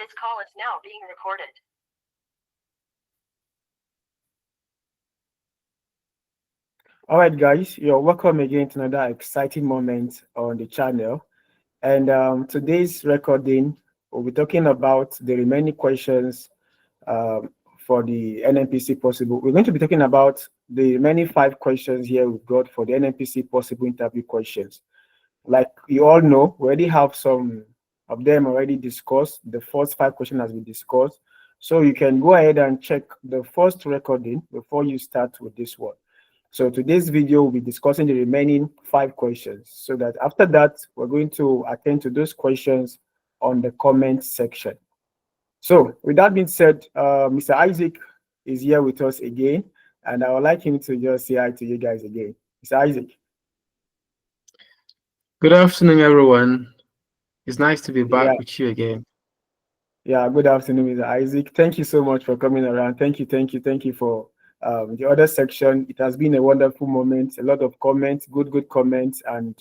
This call is now being recorded. All right, guys, you're welcome again to another exciting moment on the channel. And today's recording, we'll be talking about the remaining questions for the NNPC possible. We're going to be talking about the remaining 5 questions here we've got for the NNPC possible interview questions. Like you all know, we already have some of them already discussed. The first 5 questions has been discussed. So you can go ahead and check the first recording before you start with this one. So today's video will be discussing the remaining 5 questions, so that after that, we're going to attend to those questions on the comment section. So with that being said, Mr. Isaac is here with us again, and I would like him to just say hi to you guys again. Mr. Isaac. Good afternoon, everyone. It's nice to be Yeah, back with you again. yeah, good afternoon, Mr. Isaac. Thank you so much for coming around. Thank you for the other section. It has been a wonderful moment, a lot of comments, good comments, and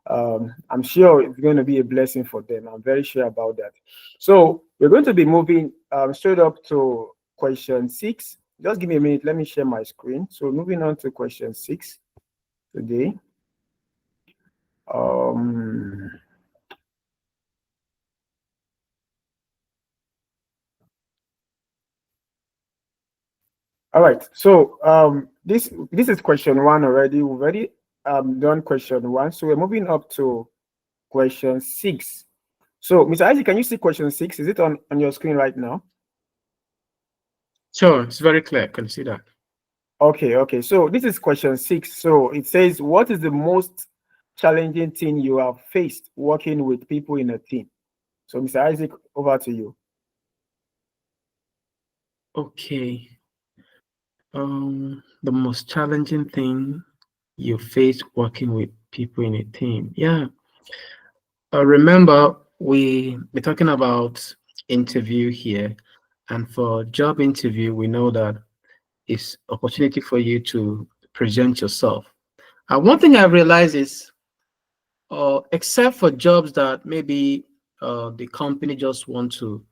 I'm sure it's going to be a blessing for them. I'm very sure about that. So we're going to be moving straight up to question 6. Just give me a minute. Let me share my screen. So moving on to question 6 today. All right. So this is question 1 already. We've already done question 1. So we're moving up to question 6. So, Mr. Isaac, can you see question 6? Is it on your screen right now? Sure, it's very clear. I can see that. Okay. So this is question 6. So it says, what is the most challenging thing you have faced working with people in a team? So, Mr. Isaac, over to you. Okay. The most challenging thing you face working with people in a team. Yeah. Remember, we're talking about interview here, and for job interview, we know that it's opportunity for you to present yourself. And one thing I realized is, except for jobs that maybe the company just want to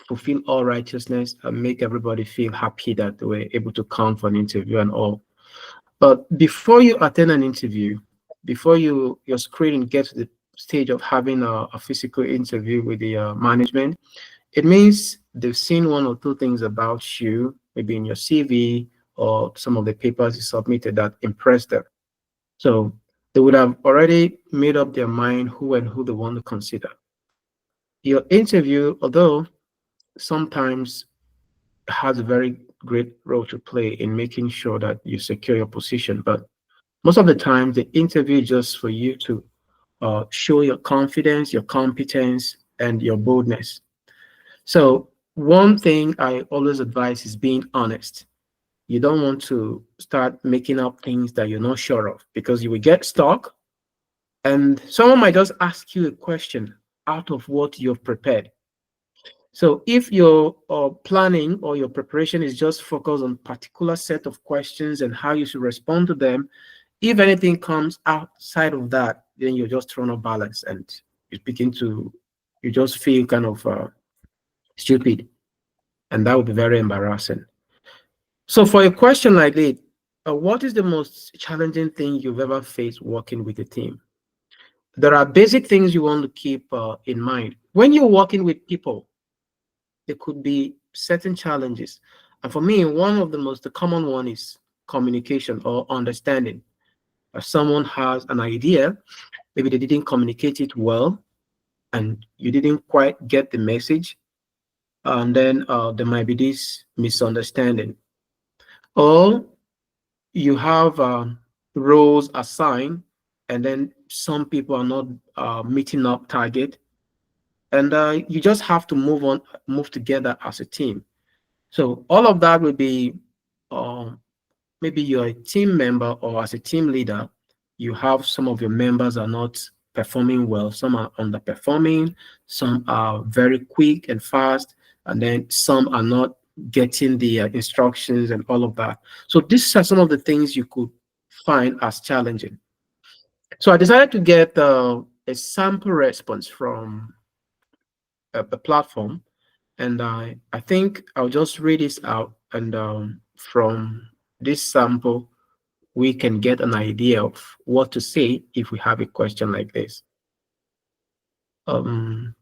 fulfill all righteousness and make everybody feel happy that they were able to come for an interview and all. But before you attend an interview, before your screening gets to the stage of having a physical interview with the management, it means they've seen 1 or 2 things about you, maybe in your CV or some of the papers you submitted that impressed them. So they would have already made up their mind who they want to consider. Your interview, although sometimes has a very great role to play in making sure that you secure your position, but most of the time the interview is just for you to show your confidence, your competence, and your boldness. So one thing I always advise is being honest. You don't want to start making up things that you're not sure of, because you will get stuck and someone might just ask you a question out of what you've prepared. So if your planning or your preparation is just focused on particular set of questions and how you should respond to them, if anything comes outside of that, then you're just thrown off balance and you just feel kind of stupid, and that would be very embarrassing. So for a question like that, what is the most challenging thing you've ever faced working with a team? There are basic things you want to keep in mind. When you're working with people, there could be certain challenges. And for me, one of the most common one is communication or understanding. If someone has an idea, maybe they didn't communicate it well, and you didn't quite get the message, and then there might be this misunderstanding. Or you have roles assigned, and then some people are not meeting up target, and you just have to move together as a team. So all of that will be, maybe you're a team member or as a team leader, you have some of your members are not performing well, some are underperforming, some are very quick and fast, and then some are not getting the instructions and all of that. So these are some of the things you could find as challenging. So I decided to get a sample response from a platform, And I think I'll just read this out, and from this sample, we can get an idea of what to say if we have a question like this. Um,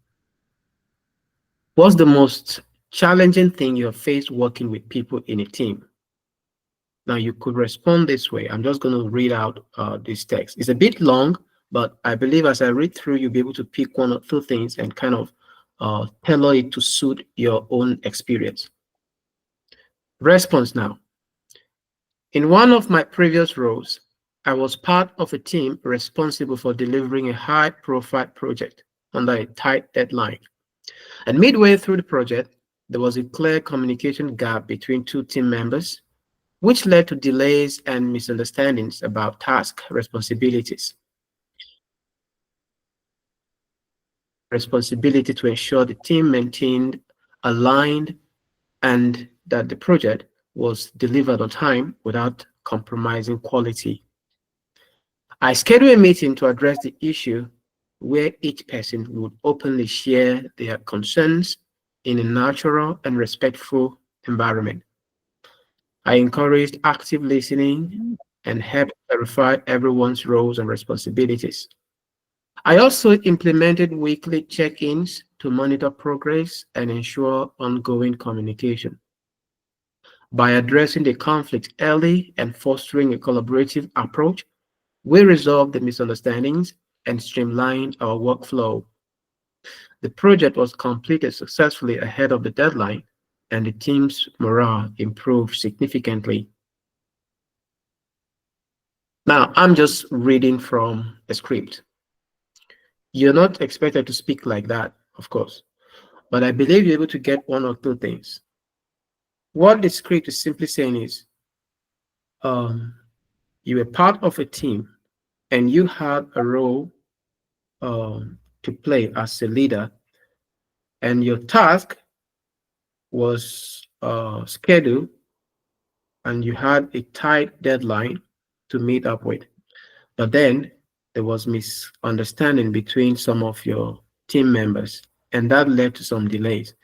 what's the most challenging thing you have faced working with people in a team? Now, you could respond this way. I'm just going to read out this text. It's a bit long, but I believe as I read through, you'll be able to pick one or two things and kind of tailor it to suit your own experience. Response now. In one of my previous roles, I was part of a team responsible for delivering a high-profile project under a tight deadline. And midway through the project, there was a clear communication gap between two team members, which led to delays and misunderstandings about task responsibilities. Responsibility to ensure the team maintained aligned and that the project was delivered on time without compromising quality. I scheduled a meeting to address the issue where each person would openly share their concerns in a natural and respectful environment. I encouraged active listening and helped clarify everyone's roles and responsibilities. I also implemented weekly check-ins to monitor progress and ensure ongoing communication. By addressing the conflict early and fostering a collaborative approach, we resolved the misunderstandings and streamlined our workflow. The project was completed successfully ahead of the deadline, and the team's morale improved significantly. Now, I'm just reading from a script. You're not expected to speak like that, of course, but I believe you're able to get one or two things. What the script is simply saying is, you were part of a team and you had a role to play as a leader, and your task was scheduled, and you had a tight deadline to meet up with. But then there was misunderstanding between some of your team members, and that led to some delays.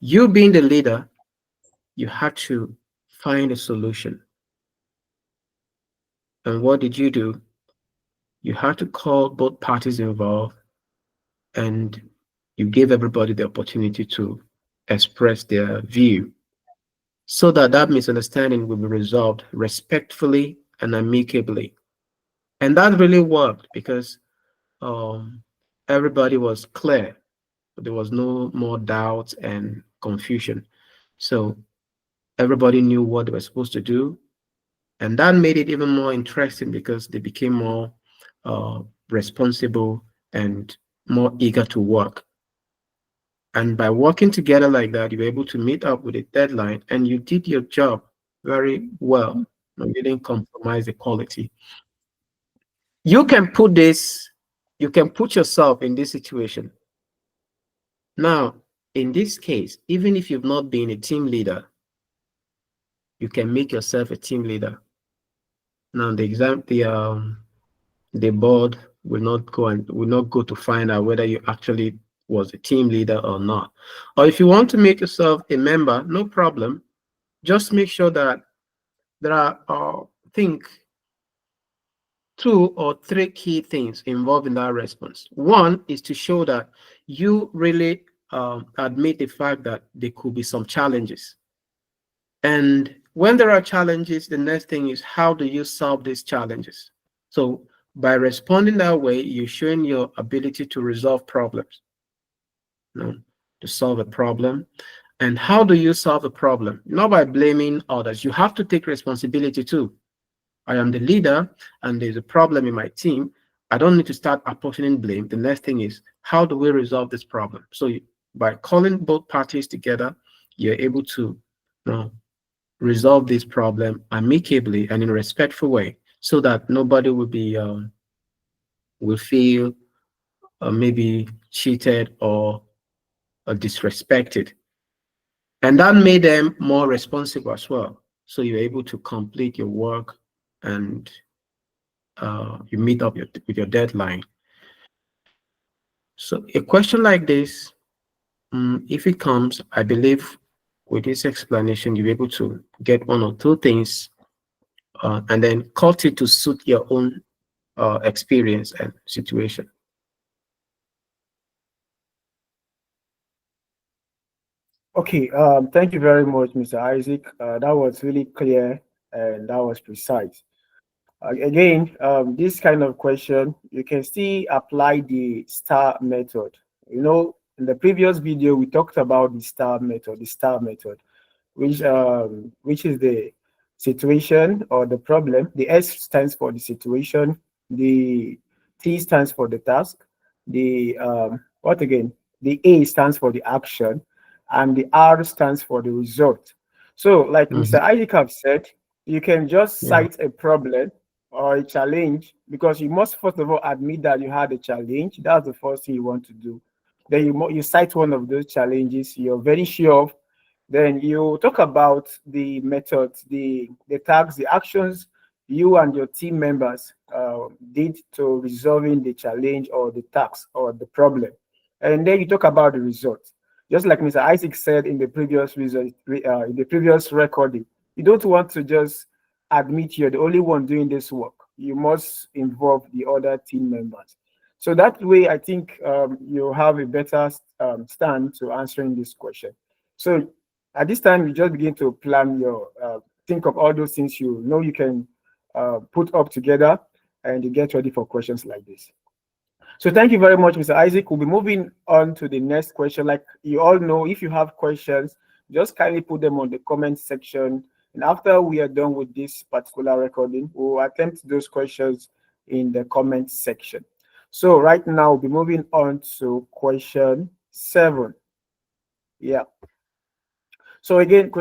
You being the leader, you had to find a solution. And what did you do? You had to call both parties involved, and you gave everybody the opportunity to express their view so that that misunderstanding will be resolved respectfully and amicably. And that really worked because um, everybody was clear. There was no more doubt and confusion. So everybody knew what they were supposed to do. And that made it even more interesting because they became more uh, responsible and more eager to work. And by working together like that, you were able to meet up with a deadline and you did your job very well. You didn't compromise the quality. You can put this, you can put yourself in this situation. Now, in this case, even if you've not been a team leader, you can make yourself a team leader. Now, the board will not go to find out whether you actually was a team leader or not. Or if you want to make yourself a member, no problem. Just make sure that there are, think, 2 or 3 key things involved in that response. One is to show that you really admit the fact that there could be some challenges. And when there are challenges, the next thing is how do you solve these challenges? So by responding that way, you're showing your ability to resolve problems, to solve a problem. And how do you solve a problem? Not by blaming others. You have to take responsibility too. I am the leader and there's a problem in my team. I don't need to start apportioning blame. The next thing is, how do we resolve this problem? So by calling both parties together, you're able to resolve this problem amicably and in a respectful way so that nobody will feel maybe cheated or disrespected. And that made them more responsible as well. So you're able to complete your work and you meet up with your deadline. So a question like this If it comes, I believe with this explanation, you'll be able to get one or two things and then cut it to suit your own experience and situation. Okay, thank you very much, Mr. Isaac. That was really clear and that was precise. Again, this kind of question, you can still apply the STAR method. In the previous video, we talked about the STAR method, which is the situation or the problem. The S stands for the situation, the T stands for the task, the what again? The A stands for the action, and the R stands for the result. So, like Mr. Mhm. Isaac have said, you can just Yeah. cite a problem or a challenge because you must first of all admit that you had a challenge. That's the first thing you want to do. Then you cite one of those challenges you're very sure of. Then you talk about the methods, the tasks, the actions you and your team members did to resolving the challenge or the task or the problem. And then you talk about the result. Just like Mr. Isaac said in the previous in the previous recording, you don't want to just admit you're the only one doing this work. You must involve the other team members. So that way, I think you have a better stand to answering this question. So at this time, you just begin to plan your, think of all those things you know you can put up together and you get ready for questions like this. So thank you very much, Mr. Isaac. We'll be moving on to the next question. Like you all know, if you have questions, just kindly put them on the comment section. And after we are done with this particular recording, we'll attempt those questions in the comment section. So right now, we'll be moving on to question 7. Yeah. So again,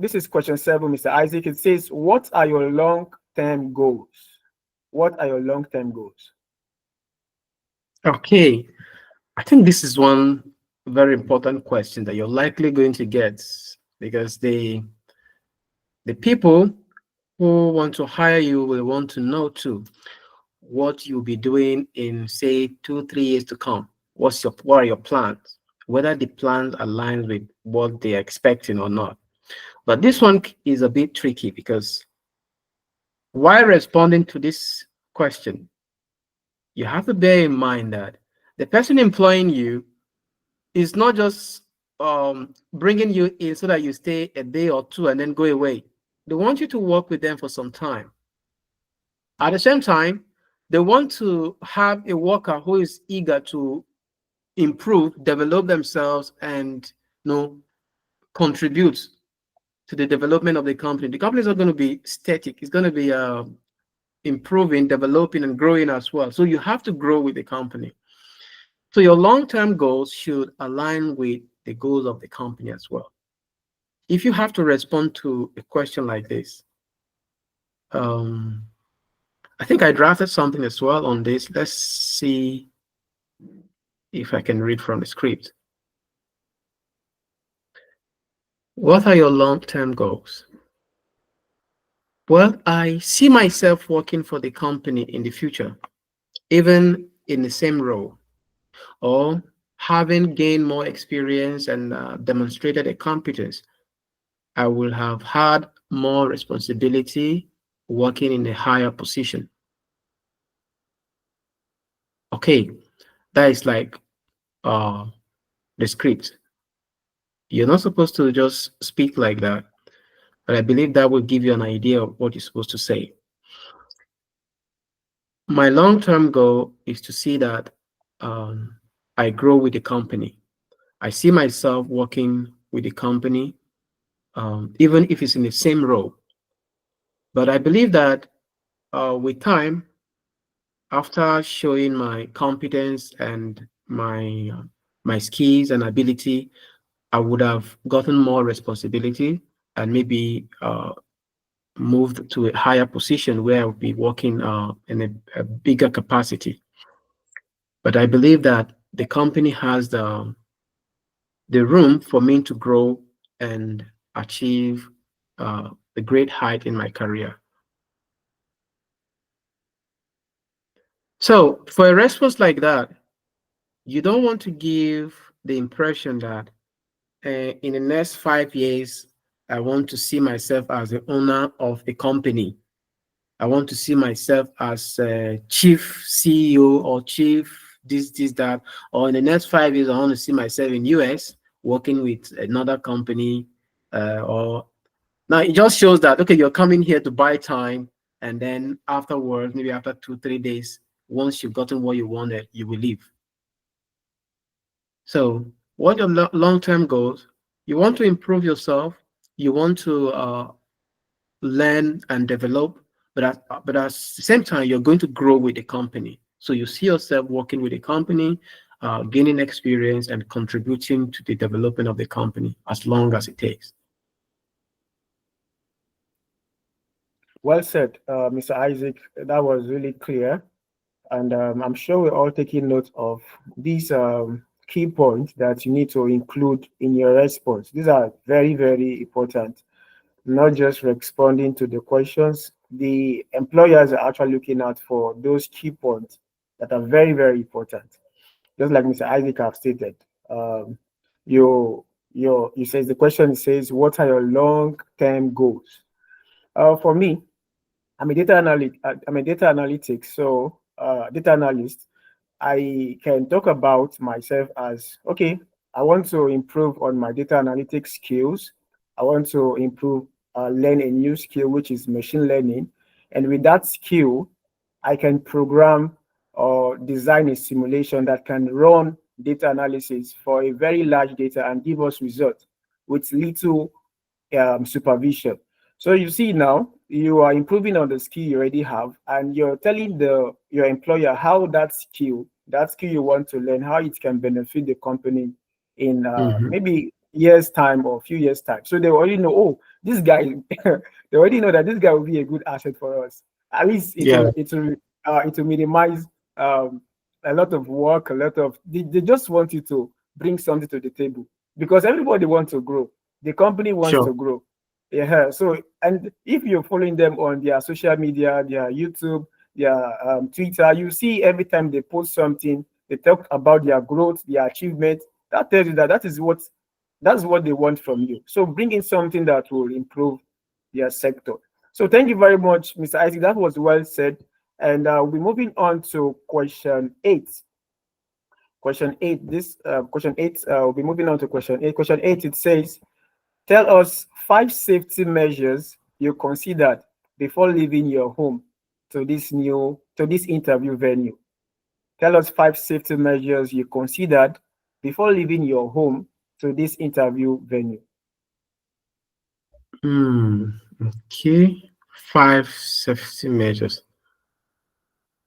this is question 7, Mr. Isaac. It says, what are your long-term goals? What are your long-term goals? Okay. I think this is one very important question that you're likely going to get because the people who want to hire you will want to know too what you'll be doing in say 2 3 years to come. What are your plans? Whether the plans align with what they're expecting or not. But this one is a bit tricky because while responding to this question, you have to bear in mind that the person employing you is not just bringing you in so that you stay a day or two and then go away. They want you to work with them for some time. At the same time, they want to have a worker who is eager to improve, develop themselves, and contribute to the development of the company. The company is not going to be static; it's going to be improving, developing, and growing as well. So you have to grow with the company. So your long-term goals should align with the goals of the company as well. If you have to respond to a question like this, I think I drafted something as well on this. Let's see if I can read from the script. What are your long-term goals? Well, I see myself working for the company in the future, even in the same role, or having gained more experience and demonstrated a competence. I will have had more responsibility working in a higher position. Okay, that is like uh, the script. You're not supposed to just speak like that, but I believe that will give you an idea of what you're supposed to say. My long-term goal is to see that I grow with the company. I see myself working with the company, even if it's in the same role. But I believe that with time, after showing my competence and my skills and ability, I would have gotten more responsibility and maybe moved to a higher position where I would be working in a bigger capacity. But I believe that the company has the room for me to grow and achieve a great height in my career. So for a response like that, you don't want to give the impression that in the next 5 years, I want to see myself as the owner of a company. I want to see myself as chief CEO or chief this, that. Or in the next 5 years, I want to see myself in US working with another company. Or now it just shows that, okay, you're coming here to buy time. And then afterwards, maybe after 2, 3 days, once you've gotten what you wanted, you will leave. So what your long-term goals, you want to improve yourself, you want to learn and develop, but at the same time, you're going to grow with the company. So you see yourself working with the company, gaining experience and contributing to the development of the company as long as it takes. Well said, Mr. Isaac. That was really clear. And I'm sure we're all taking note of these key points that you need to include in your response. These are very, very important, not just responding to the questions. The employers are actually looking out for those key points that are very, very important. Just like Mr. Isaac have stated, um, you, you says the question says, what are your long-term goals? For me, I'm a data analytics, so data analyst. I can talk about myself as okay. I want to improve on my data analytics skills. I want to improve, learn a new skill, which is machine learning, and with that skill, I can program or design a simulation that can run data analysis for a very large data and give us results with little supervision. So you see now you are improving on the skill you already have, and you're telling the your employer how that skill you want to learn, how it can benefit the company in Mhm. maybe years time or a few years time. So they already know, oh, this guy, they already know that this guy will be a good asset for us. At least Yeah, it will minimize um, a lot of work, a lot of they just want you to bring something to the table because everybody wants to grow, the company wants sure. to grow. Yeah. So, and if you're following them on their social media, their YouTube, their Twitter, you see every time they post something, they talk about their growth, their achievement. That tells you that that's what they want from you. So, bring in something that will improve their sector. So, thank you very much, Mr. Isaac. That was well said. And we're moving on to question 8. Question 8. This question 8. We'll be moving on to question 8. Question 8. It says, tell us 5 safety measures you considered before leaving your home to this interview venue. Tell us 5 safety measures you considered before leaving your home to this interview venue. Hmm. Okay. 5 safety measures.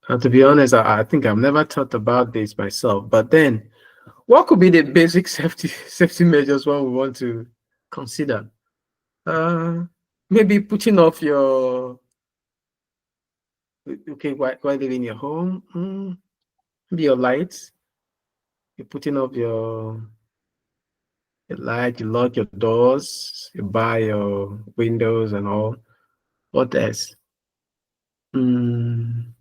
To be honest, I think I've never thought about this myself. But then, what could be the basic safety measures one we want to consider? Uh, Maybe putting off your okay while leaving your home. Maybe your lights. You're putting off your light. You lock your doors. You buy your windows and all. What else? Mm,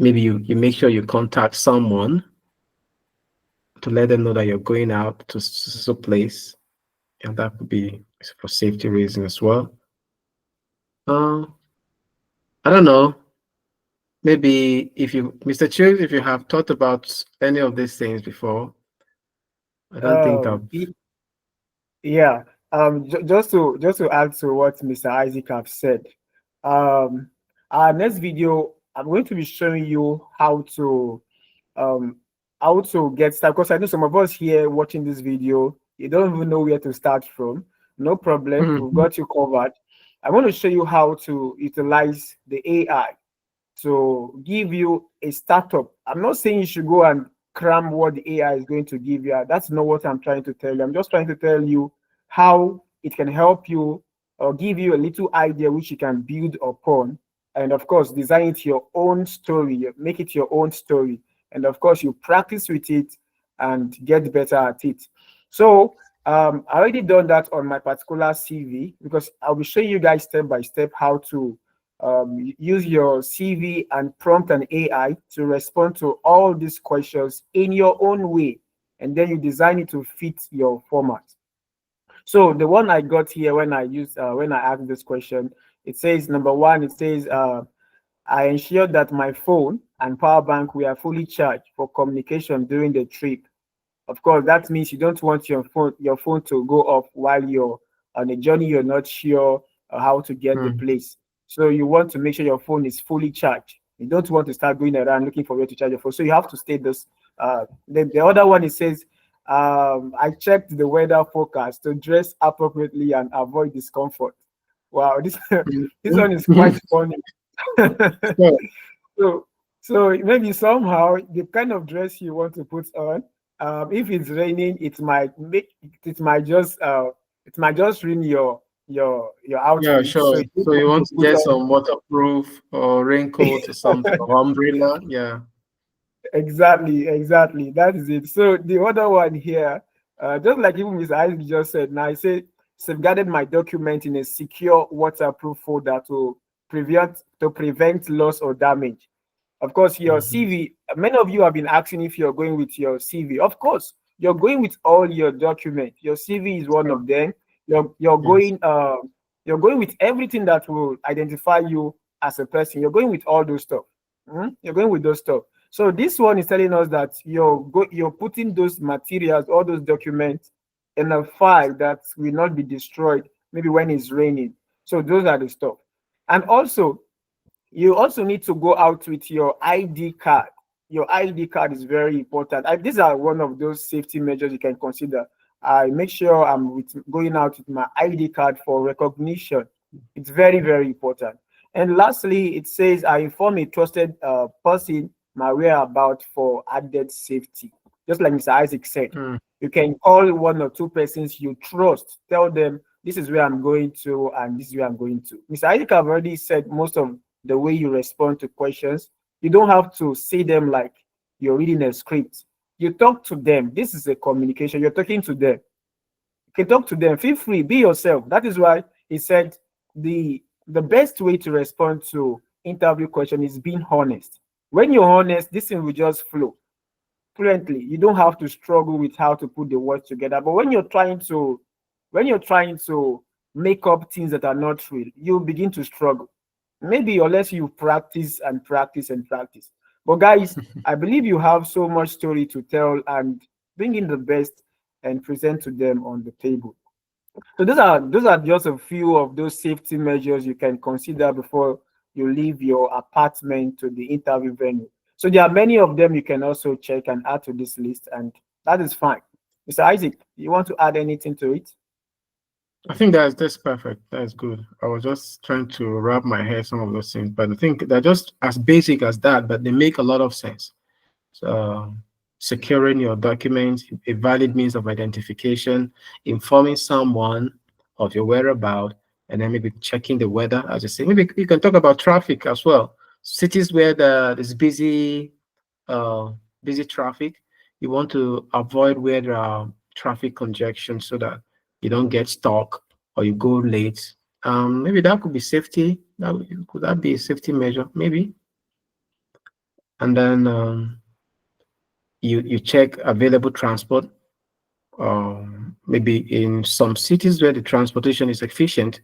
Maybe you make sure you contact someone to let them know that you're going out to a place, and that could be for safety reasons as well. Uh, I don't know. Maybe if you, Mr. Chu, if you have thought about any of these things before, I don't think I've. Y- yeah. Just to add to what Mr. Isaac have said, um, our next video, I'm going to be showing you um how to get started because I know some of us here watching this video, you don't even know where to start from. No problem, we've Mhm. got you covered. I want to show you how to utilize the AI to give you a startup. I'm not saying you should go and cram what the AI is going to give you. That's not what I'm trying to tell you. I'm just trying to tell you how it can help you or give you a little idea which you can build upon. And of course, design it your own story, make it your own story. And of course, you practice with it and get better at it. So, I already done that on my particular CV because I'll be showing you guys step by step how to use your CV and prompt an AI to respond to all these questions in your own way, and then you design it to fit your format. So the one I got here when I asked this question, it says number one, it says I ensured that my phone and power bank were fully charged for communication during the trip. Of course, that means you don't want your phone to go off while you're on a journey you're not sure how to get the Mm. place. So you want to make sure your phone is fully charged. You don't want to start going around looking for where to charge your phone. So you have to state this. The other one, it says, I checked the weather forecast to dress appropriately and avoid discomfort. Wow, this this one is quite Mm. funny. So, So, so maybe somehow the kind of dress you want to put on, if it's raining, it might just ruin your yeah, outfit. So sure. you need So you want to to put get on some waterproof or raincoat or something, or umbrella? Yeah. exactly. That is it. So the other one here, just like even Mr. Isaac just said, now I say safeguarded my document in a secure waterproof folder to prevent loss or damage. Of course, your Mhm. CV, many of you have been asking if you're going with your CV. Of course, you're going with all your documents. Your CV is one Sure. of them. You're Yes. going with everything that will identify you as a person. You're going with all those stuff. You're going with those stuff. So this one is telling us that you're putting those materials, all those documents, in a file that will not be destroyed, maybe when it's raining. So those are the stuff. And also, you also need to go out with your ID card. Your ID card is very important. These are one of those safety measures you can consider. I make sure going out with my ID card for recognition. It's very, very important. And lastly, it says I inform a trusted person my whereabouts for added safety. Just like Mr. Isaac said, Mm. you can call one or two persons you trust, tell them this is where I'm going to and this is where I'm going to. Mr. Isaac have already said most of the way you respond to questions. You don't have to say them like you're reading a script. You talk to them. This is a communication. You're talking to them. You can talk to them. Feel free. Be yourself. That is why he said the best way to respond to interview question is being honest. When you're honest, this thing will just flow fluently. You don't have to struggle with how to put the words together. But when you're trying to make up things that are not real, you begin to struggle. Maybe unless you practice and practice and practice. But guys, I believe you have so much story to tell and bring in the best and present to them on the table. So those are just a few of those safety measures you can consider before you leave your apartment to the interview venue. So there are many of them you can also check and add to this list, and that is fine. Mr. Isaac, you want to add anything to it? I think that's perfect. That's good. I was just trying to wrap my head some of those things, but I think they're just as basic as that, but they make a lot of sense. So, securing your documents, a valid means of identification, informing someone of your whereabouts, and then maybe checking the weather, as you say. Maybe you can talk about traffic as well. Cities where there's uh, busy traffic, you want to avoid where there are traffic congestion so that you don't get stuck or you go late. Maybe that could be safety. Could that be a safety measure? Maybe. And then you check available transport. Maybe in some cities where the transportation is efficient,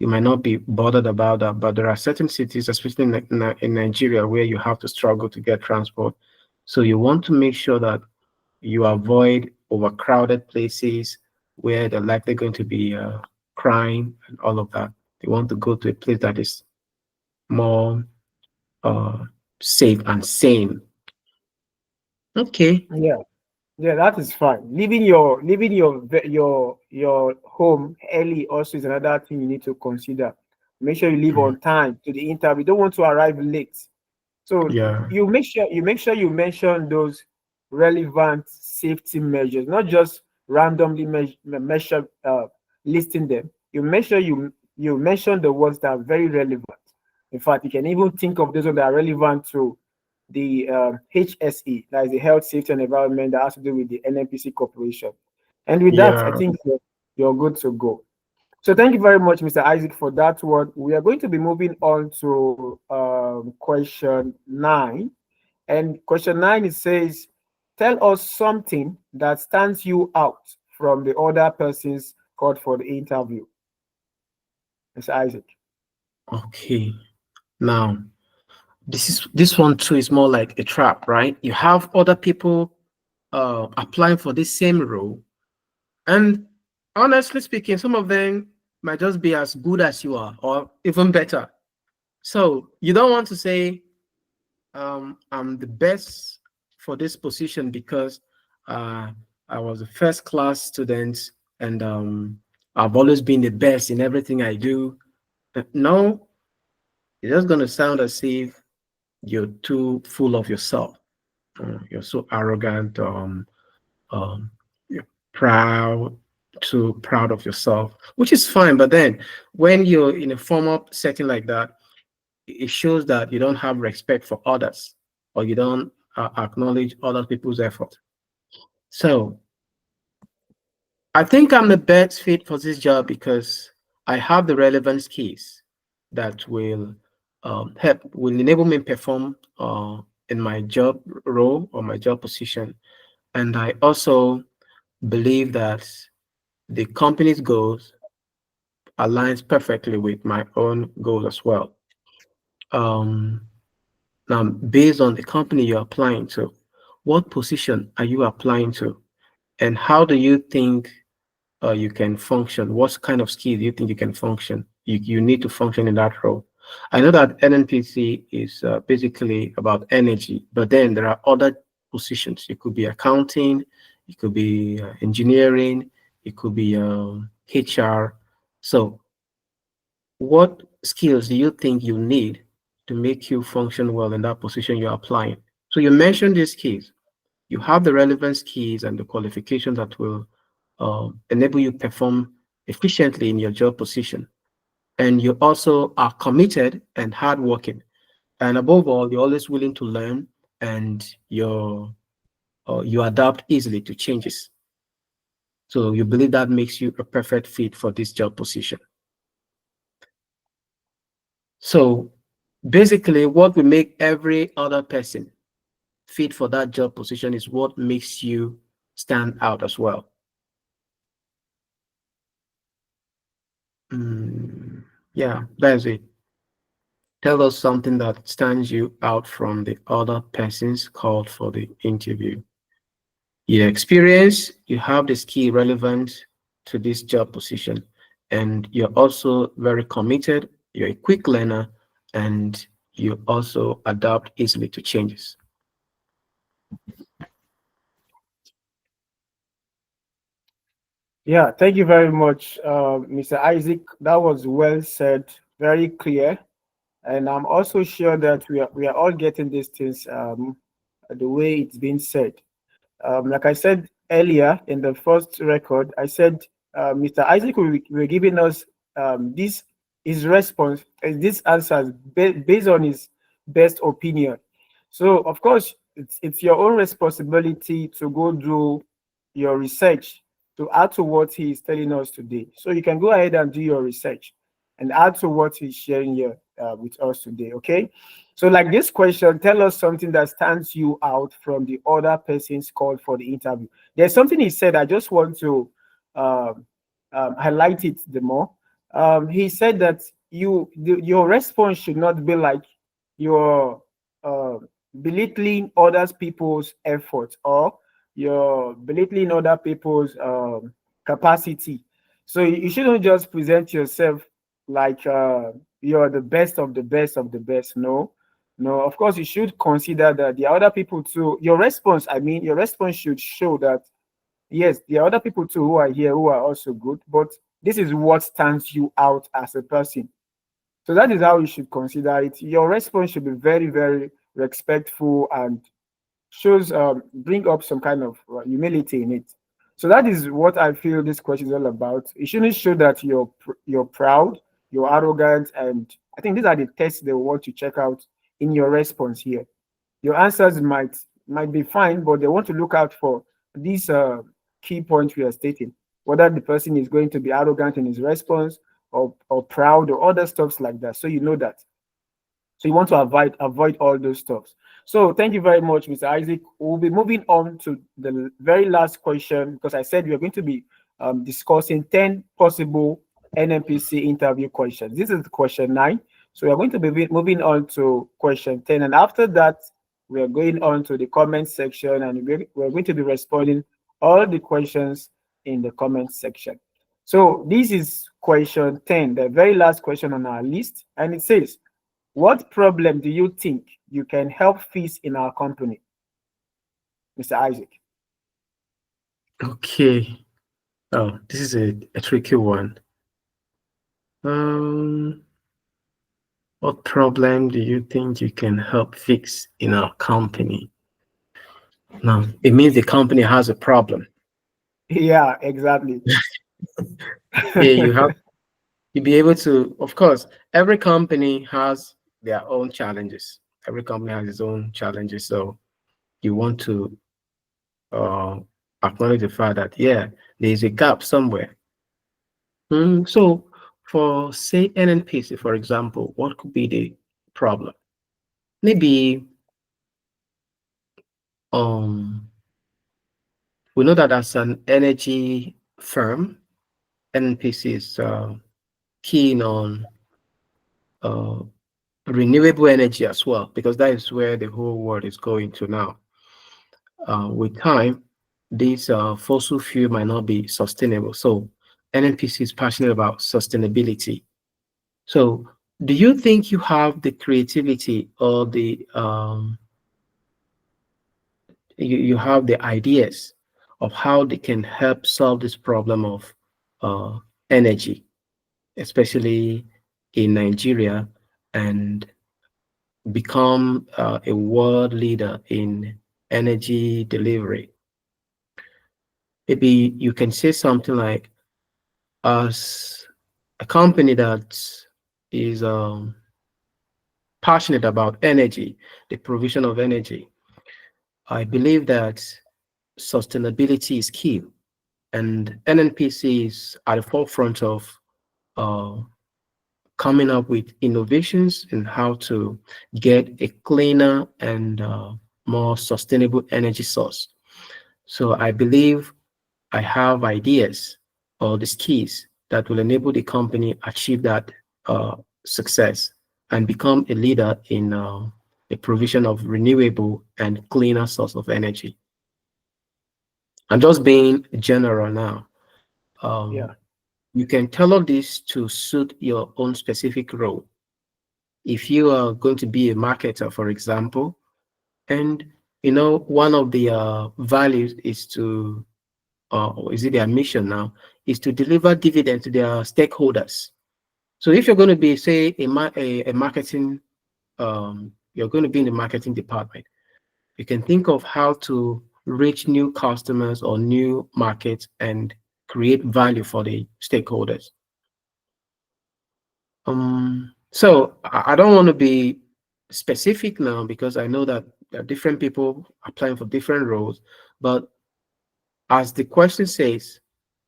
you might not be bothered about that. But there are certain cities, especially in Nigeria, where you have to struggle to get transport. So you want to make sure that you avoid overcrowded places where they're likely going to be crime and all of that. You want to go to a place that is more uh, safe and sane. Okay. Yeah. Yeah, that is fine. Leaving your home early also is another thing you need to consider. Make sure you leave Mm. on time to the interview. You don't want to arrive late. So Yeah. you make sure you mention those relevant safety measures, not just randomly measure listing them. You make sure you mention the ones that are very relevant. In fact, you can even think of those ones that are relevant to the HSE, that is the Health, Safety, and Environment, that has to do with the Nnpc Corporation. And with that, I Yeah. think you're good to go. So thank you very much, Mr. Isaac, for that one. We are going to be moving on to question 9. And question 9, it says, tell us something that stands you out from the other persons called for the interview. Mr. Isaac. Okay. Now, this one too is more like a trap, right? You have other people applying for this same role, and honestly speaking, some of them might just be as good as you are, or even better. So you don't want to say, I'm the best for this position because I was a first class student and I've always been the best in everything I do. No, it's just going to sound as if you're too full of yourself. You're so arrogant. You're proud, too proud of yourself, which is fine. But then when you're in a formal setting like that, it shows that you don't have respect for others or you don't acknowledge other people's effort. So I think I'm the best fit for this job because I have the relevant skills that will enable me perform in my job role or my job position. And I also believe that the company's goals aligns perfectly with my own goals as well. Um, Now, based on the company you're applying to, what position are you applying to? And how do you think you can function? What kind of skill do you think you can function? You need to function in that role. I know that Nnpc is basically about energy, but then there are other positions. It could be accounting, it could be engineering, it could be HR. So what skills do you think you need to make you function well in that position you're applying? So you mentioned these skills. You have the relevant skills and the qualifications that will enable you perform efficiently in your job position. And you also are committed and hardworking. And above all, you're always willing to learn and you adapt easily to changes. So you believe that makes you a perfect fit for this job position. So basically, what will make every other person fit for that job position is what makes you stand out as well. Yeah, that's it. Tell us something that stands you out from the other persons called for the interview. Your experience, you have the skill relevant to this job position, and you're also very committed, you're a quick learner, and you also adapt easily to changes. Yeah, thank you very much, Mr. Isaac. That was well said, very clear. And I'm also sure that we are all getting these things the way it's been said. Like I said earlier in the first record, I said Mr. Isaac will giving us this his response, this answers based on his best opinion. So of course, it's your own responsibility to go do your research to add to what he is telling us today. So you can go ahead and do your research and add to what he's sharing here with us today. Okay. So, like this question, tell us something that stands you out from the other persons called for the interview. There's something he said. I just want to um, highlight it the more. He said that your response should not be like you're uh, belittling others people's efforts or you're belittling other people's capacity. So you shouldn't just present yourself like you're the best of the best of the best. No, no, of course, you should consider that the other people too. Your response should show that yes, there are other people too who are here who are also good, but this is what stands you out as a person. So that is how you should consider it. Your response should be very, very respectful and shows bring up some kind of humility in it. So that is what I feel this question is all about. It shouldn't show that you're proud, you're arrogant, and I think these are the tests they want to check out in your response here. Your answers might be fine, but they want to look out for these key points we are stating. whether the person is going to be arrogant in his response or proud or other stuffs like that. So you know that. So you want to avoid all those stuffs. So thank you very much, Mr. Isaac. We'll be moving on to the very last question because I said we are going to be discussing 10 possible NNPC interview questions. This is question 9. So we are going to be moving on to question 10. And after that, we are going on to the comment section and we're going to be responding all the questions in the comment section. So this is question 10, the very last question on our list. And it says, what problem do you think you can help fix in our company, Mr. Isaac? Okay. Oh, this is a tricky one. What problem do you think you can help fix in our company? Now, it means the company has a problem. Yeah, exactly. Yeah, you be able to, of course, every company has their own challenges. Every company has its own challenges. So you want to uh, acknowledge the fact that, yeah, there's a gap somewhere. So for, say, NNPC, for example, what could be the problem? Maybe um, we know that as an energy firm, NNPC is keen on uh, renewable energy as well, because that is where the whole world is going to now. With time, these fossil fuel might not be sustainable. So NNPC is passionate about sustainability. So do you think you have the creativity or you have the ideas of how they can help solve this problem of uh, energy, especially in Nigeria, and become a world leader in energy delivery? Maybe you can say something like, as a company that is passionate about energy, the provision of energy, I believe that sustainability is key, and NNPC is at the forefront of uh, coming up with innovations in how to get a cleaner and more sustainable energy source. So I believe I have ideas or the skills that will enable the company achieve that success and become a leader in the provision of renewable and cleaner source of energy. I'm just being general now. Yeah. You can tailor this to suit your own specific role. If you are going to be a marketer, for example, and one of the values is to, or is it their mission now, is to deliver dividend to their stakeholders. So if you're going to be, say, a marketing, you're going to be in the marketing department, you can think of how to reach new customers or new markets and create value for the stakeholders. So I don't want to be specific now because I know that there are different people applying for different roles, but as the question says,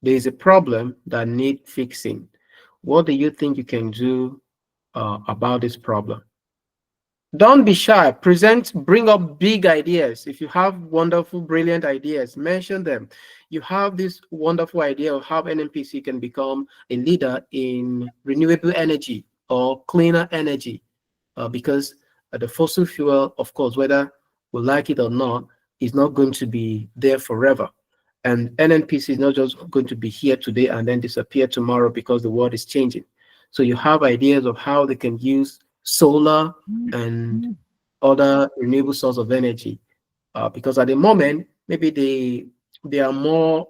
there is a problem that needs fixing. What do you think you can do about this problem? Don't be shy. Bring up big ideas. If you have wonderful, brilliant ideas, mention them. You have this wonderful idea of how NNPC can become a leader in renewable energy or cleaner energy, because the fossil fuel, of course, whether we like it or not, is not going to be there forever. And NNPC is not just going to be here today and then disappear tomorrow because the world is changing. So you have ideas of how they can use solar and other renewable source of energy, because at the moment maybe they are more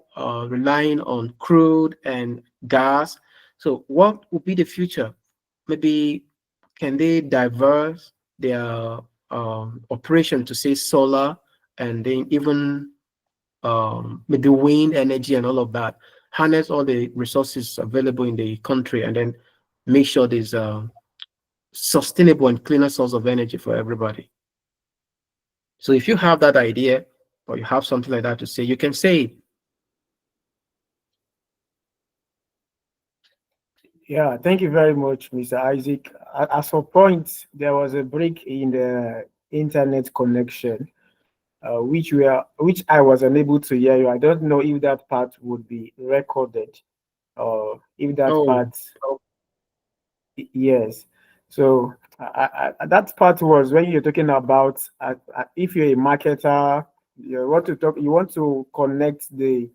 relying on crude and gas. So what will be the future? Maybe can they diverse their operation to say solar and then even maybe wind energy and all of that, harness all the resources available in the country and then make sure there's a sustainable and cleaner source of energy for everybody. So if you have that idea or you have something like that to say, you can say it. Yeah, thank you very much, Mr. Isaac. At some point, there was a break in the internet connection, which I was unable to hear you. I don't know if that part would be recorded or if that Oh, part, yes. So that part was when you're talking about if you're a marketer, you want to connect the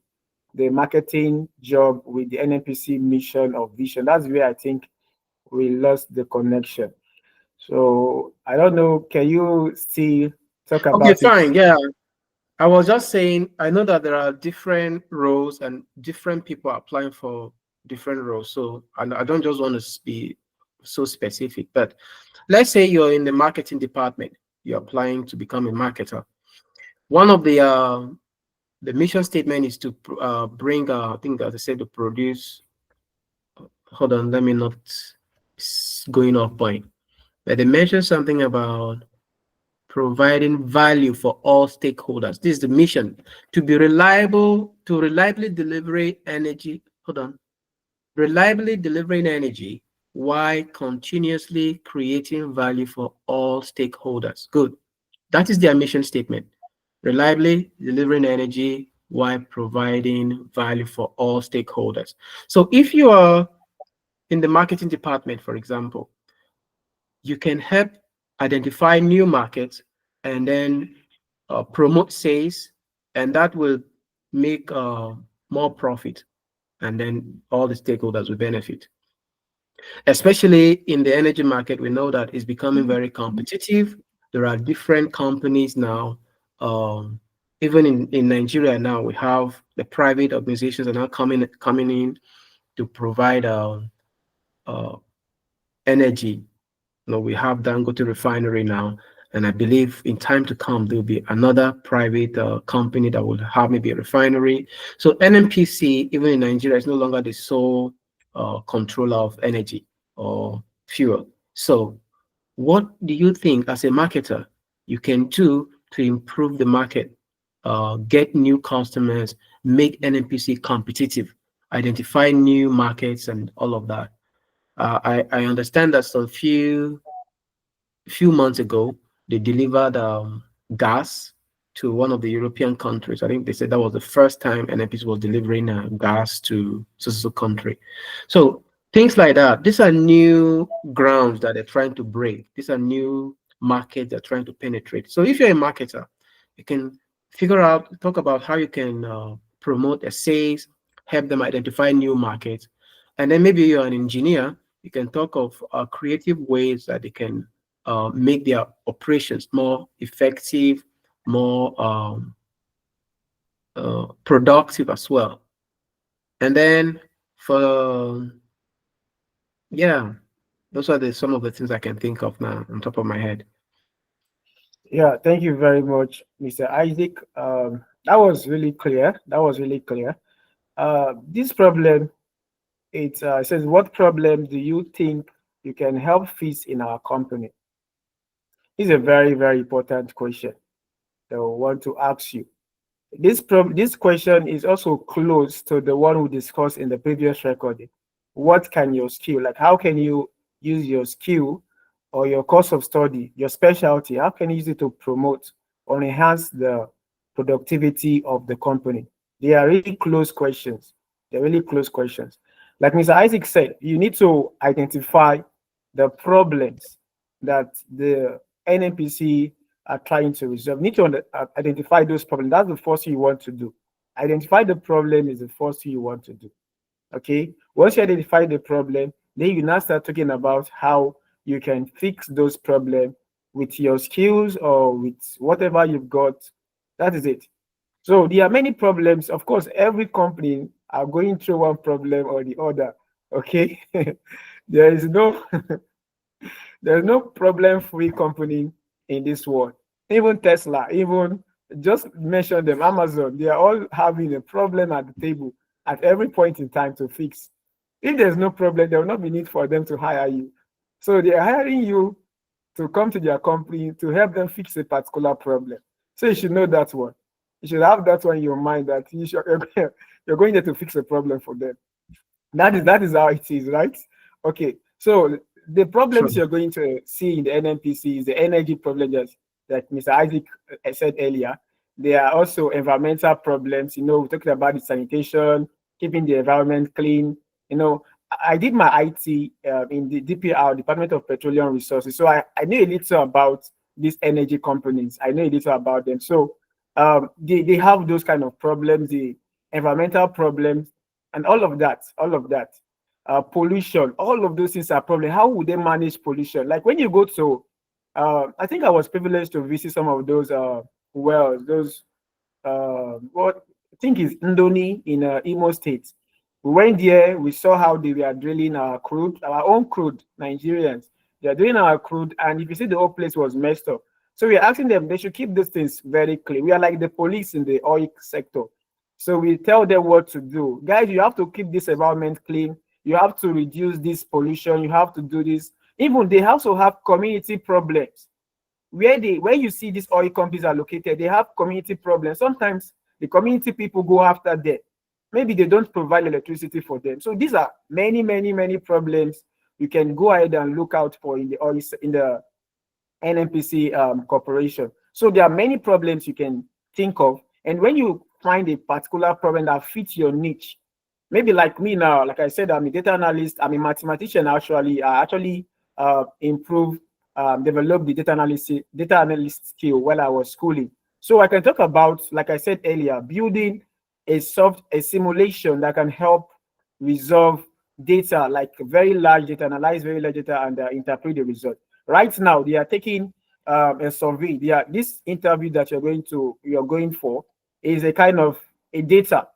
marketing job with the NNPC mission or vision. That's where I think we lost the connection. So I don't know. Can you still talk okay, about it? fine. Yeah, I was just saying, I know that there are different roles and different people applying for different roles. So, and I don't just want to be so specific, but let's say you're in the marketing department, you're applying to become a marketer. One of the mission statement is to bring, I think, as I said, to produce. Hold on, let me not going off point. But they mentioned something about providing value for all stakeholders. This is the mission to be reliable, to reliably deliver energy. Hold on, reliably delivering energy while continuously creating value for all stakeholders. Good. That is their mission statement. Reliably delivering energy while providing value for all stakeholders. So if you are in the marketing department, for example, you can help identify new markets and then promote sales, and that will make more profit, and then all the stakeholders will benefit. Especially in the energy market, we know that it's becoming very competitive. There are different companies now. Even in Nigeria now, we have the private organizations are now coming in to provide uh, energy. We have Dangote refinery now, and I believe in time to come there will be another private company that will have maybe a refinery. So NNPC, even in Nigeria, is no longer the sole controller of energy or fuel. So, what do you think as a marketer you can do to improve the market, get new customers, make NNPC competitive, identify new markets, and all of that? I understand that some few months ago, they delivered gas to one of the European countries. I think they said that was the first time NNPC was delivering gas to so country. So things like that. These are new grounds that they're trying to break. These are new markets they're trying to penetrate. So if you're a marketer, you can talk about how you can promote a sales, help them identify new markets, and then maybe you're an engineer. You can talk of creative ways that they can make their operations more effective, more productive as well. And then for yeah, those are some of the things I can think of now on top of my head. Yeah, thank you very much, Mr. Isaac. That was really clear. That was really clear. This problem, it says, what problem do you think you can help fix in our company? It's a very, very important question that we want to ask you. This question is also close to the one we discussed in the previous recording. What can your skill, like how can you use your skill or your course of study, your specialty, how can you use it to promote or enhance the productivity of the company? They are really close questions. They're really close questions. Like Mr. Isaac said, you need to identify the problems that the NNPC are trying to resolve. You need to identify those problems. That's the first thing you want to do. Identify the problem is the first thing you want to do. Okay. Once you identify the problem, then you now start talking about how you can fix those problems with your skills or with whatever you've got. That is it. So there are many problems. Of course, every company are going through one problem or the other. Okay. there is no there's no problem-free company in this world. Even Tesla, even just mention them, Amazon, they are all having a problem at the table at every point in time to fix. If there's no problem, there will not be need for them to hire you. So they are hiring you to come to their company to help them fix a particular problem. So you should know that one. You should have that one in your mind that you're going there to fix a problem for them. That is how it is, right? Okay, so the Sure. problems you're going to see in the NNPC is the energy problem, just like Mr. Isaac said earlier. There are also environmental problems. We talked about the sanitation, keeping the environment clean. I did my IT in the DPR, Department of Petroleum Resources, so I know a little about these energy companies. I know a little about them. So they have those kind of problems, the environmental problems, and all of that, pollution, all of those things are problem. How would they manage pollution? Like when you go to, I think I was privileged to visit some of those wells, those what I think is Ndoni in Imo State. We went there, we saw how they were drilling our crude, our own crude, Nigerians. They are doing our crude, and if you see the whole place was messed up. So we are asking them they should keep these things very clean. We are like the police in the oil sector. So we tell them what to do. Guys, you have to keep this environment clean. You have to reduce this pollution. You have to do this. Even they also have community problems where you see these oil companies are located, they have community problems. Sometimes the community people go after them. Maybe they don't provide electricity for them. So these are many, many, many problems you can go ahead and look out for in the oil in the Nnpc corporation. So there are many problems you can think of, and when you find a particular problem that fits your niche, maybe like me now, like I said, I'm a data analyst, I'm a mathematician. Actually, I actually improve, develop the data analyst skill while I was schooling. So I can talk about, like I said earlier, building a simulation that can help resolve data, like very large data, analyze very large data, and interpret the result. Right now, they are taking a survey. This interview that you're going for is a kind of a data.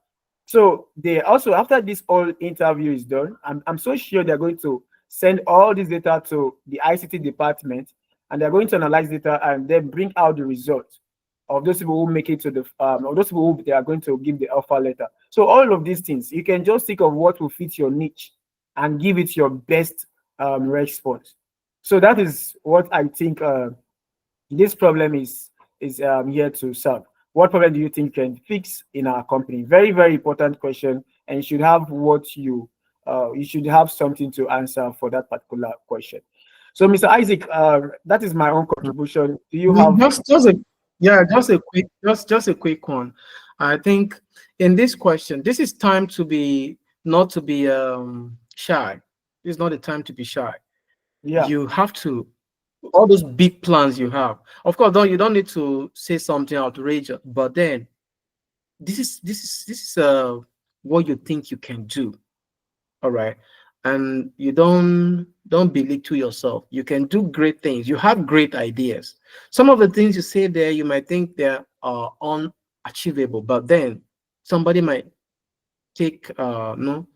So they also, after this whole interview is done, I'm so sure they're going to send all this data to the ICT department, and they're going to analyze data and then bring out the results of those people who make it to the of those people who they are going to give the offer letter. So all of these things, you can just think of what will fit your niche and give it your best response. So that is what I think this problem is here to solve. What problem do you think can fix in our company? Very, very important question, and you should have you should have something to answer for that particular question. So, Mr. Isaac, that is my own contribution. Do you have? Just a yeah, just a quick one. I think in this question, this is time to be not to be shy. This is not the time to be shy. Yeah, You have to all those big plans you have. Of course, you don't need to say something outrageous, but then this is what you think you can do. All right. And you don't belittle yourself. You can do great things. You have great ideas. Some of the things you say there, you might think they are unachievable, but then somebody might take no,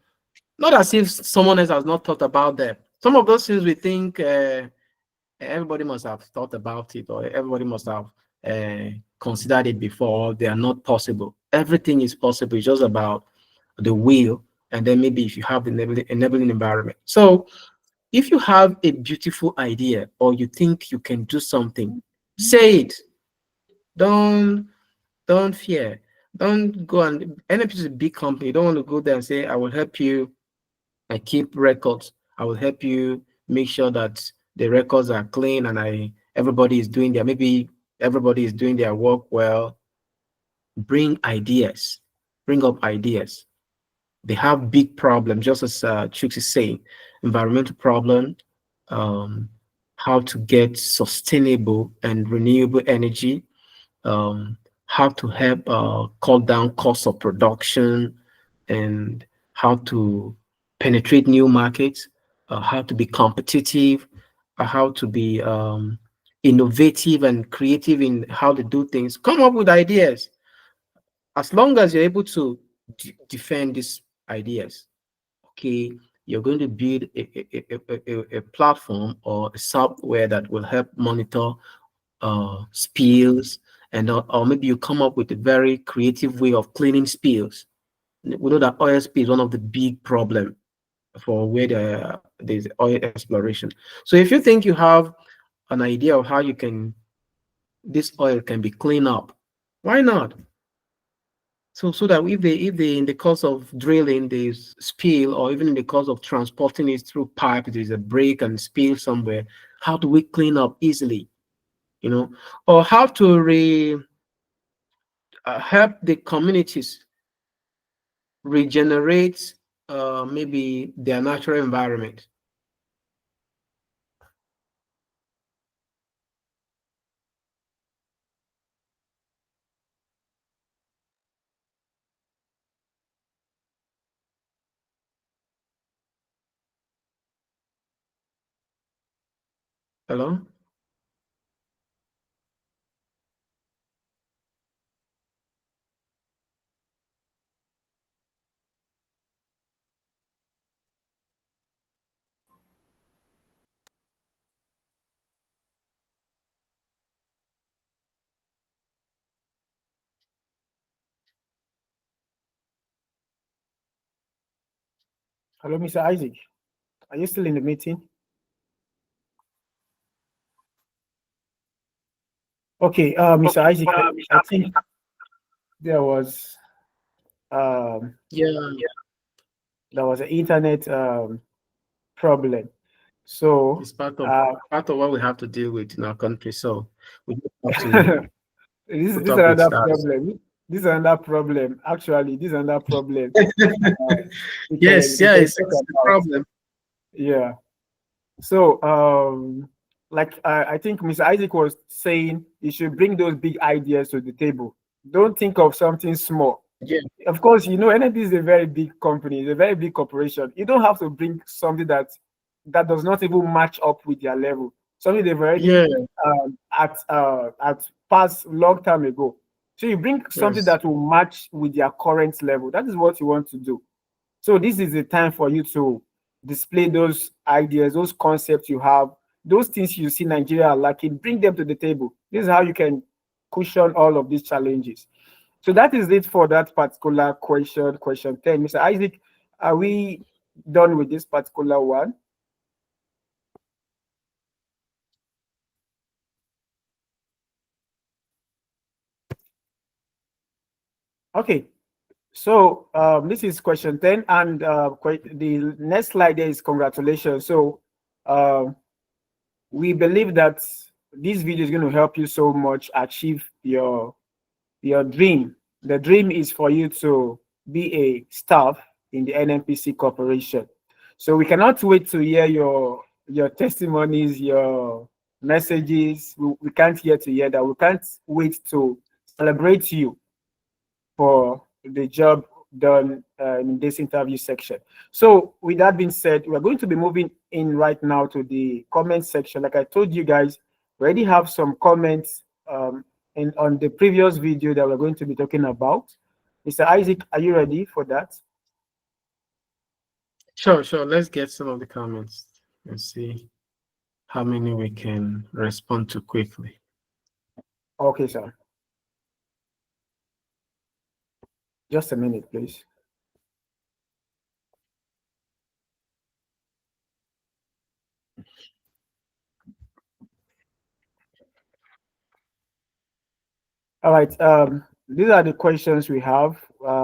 not as if someone else has not thought about them. Some of those things we think everybody must have thought about it, or everybody must have considered it before. They are not possible. Everything is possible. It's just about the will, and then maybe if you have the enabling environment. So if you have a beautiful idea or you think you can do something, say it. Don't don't fear. Don't go and NFP is a big company. You don't want to go there and say, I will help you. I keep records. I will help you make sure that the records are clean and everybody is doing maybe everybody is doing their work well. Bring ideas. Bring up ideas. They have big problems, just as Chooks is saying, environmental problem, um, how to get sustainable and renewable energy, um, how to help cut down cost of production, and how to penetrate new markets, how to be competitive, how to be innovative and creative in how to do things. Come up with ideas. As long as you're able to defend these ideas, okay, you're going to build a platform or a software that will help monitor spills, and or maybe you come up with a very creative way of cleaning spills. We know that oil spill is one of the big problem for where there's oil exploration. So if you think you have an idea of how you can this oil can be cleaned up, why not? So that if they in the course of drilling they spill, or even in the course of transporting it through pipe, there is a break and spill somewhere, how do we clean up easily? Or how to help the communities regenerate maybe their natural environment. Hello? Hello, Mr. Isaac. Are you still in the meeting? Okay, Mr. Isaac, I think there was um, Yeah, there was an internet problem. So it's part of uh, part of what we have to deal with in our country. So we just have to this put this is up with another that. problem. This is another problem. Actually, this is another problem. Uh, Yes, we yeah, can it's talk a about. problem. Yeah. So, like I think Mr. Isaac was saying, you should bring those big ideas to the table. Don't think of something small. Yeah, Of course, NNP is a very big company, it's a very big corporation. You don't have to bring something that does not even match up with their level. Something they've already yeah, at past long time ago. So you bring something yes, that will match with their current level. That is what you want to do. So this is the time for you to display those ideas, those concepts you have, those things you see Nigeria are lacking, bring them to the table. This is how you can cushion all of these challenges. So that is it for that particular question 10. Mr. Isaac, are we done with this particular one? Okay. So this is question 10, and the next slide there is congratulations. So um, we believe that this video is going to help you so much achieve your dream. The dream is for you to be a staff in the NNPC Corporation. So we cannot wait to hear your testimonies, your messages. We can't hear to hear that. We can't wait to celebrate you for the job done in this interview section. So with that being said, we're going to be moving in right now to the comment section. Like I told you guys, we already have some comments on the previous video that we're going to be talking about. Mr. Isaac, are you ready for that? sure. Let's get some of the comments and see how many we can respond to quickly. Okay, sir. Just a minute, please. All right. These are the questions we have.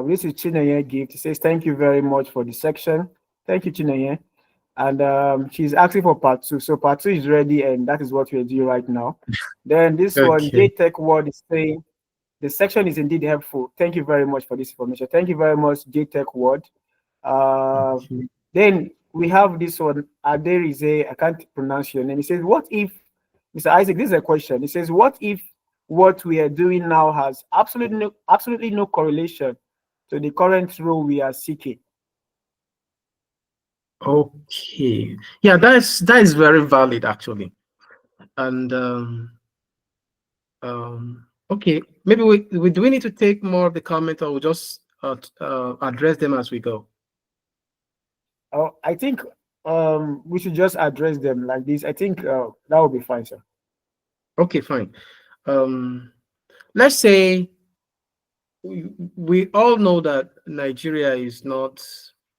This is Chineye Gift. It says, thank you very much for the section. Thank you, Chineye. And she's asking for part two. So part two is ready, and that is what we're doing right now. Then this one, Okay. JTech Word is saying, the section is indeed helpful. Thank you very much for this information. Thank you very much, JTech Word. Uh, Okay. then we have this one, Aderize, I can't pronounce your name. He says, what if, Mr. Isaac, this is a question. He says, what if what we are doing now has absolutely no correlation to the current role we are seeking? Okay. Yeah, that is very valid actually. And okay, maybe we do we need to take more of the comment, or we'll just address them as we go? I think we should just address them like this. I think that will be fine, sir. Okay, fine. Um, let's say we all know that Nigeria is not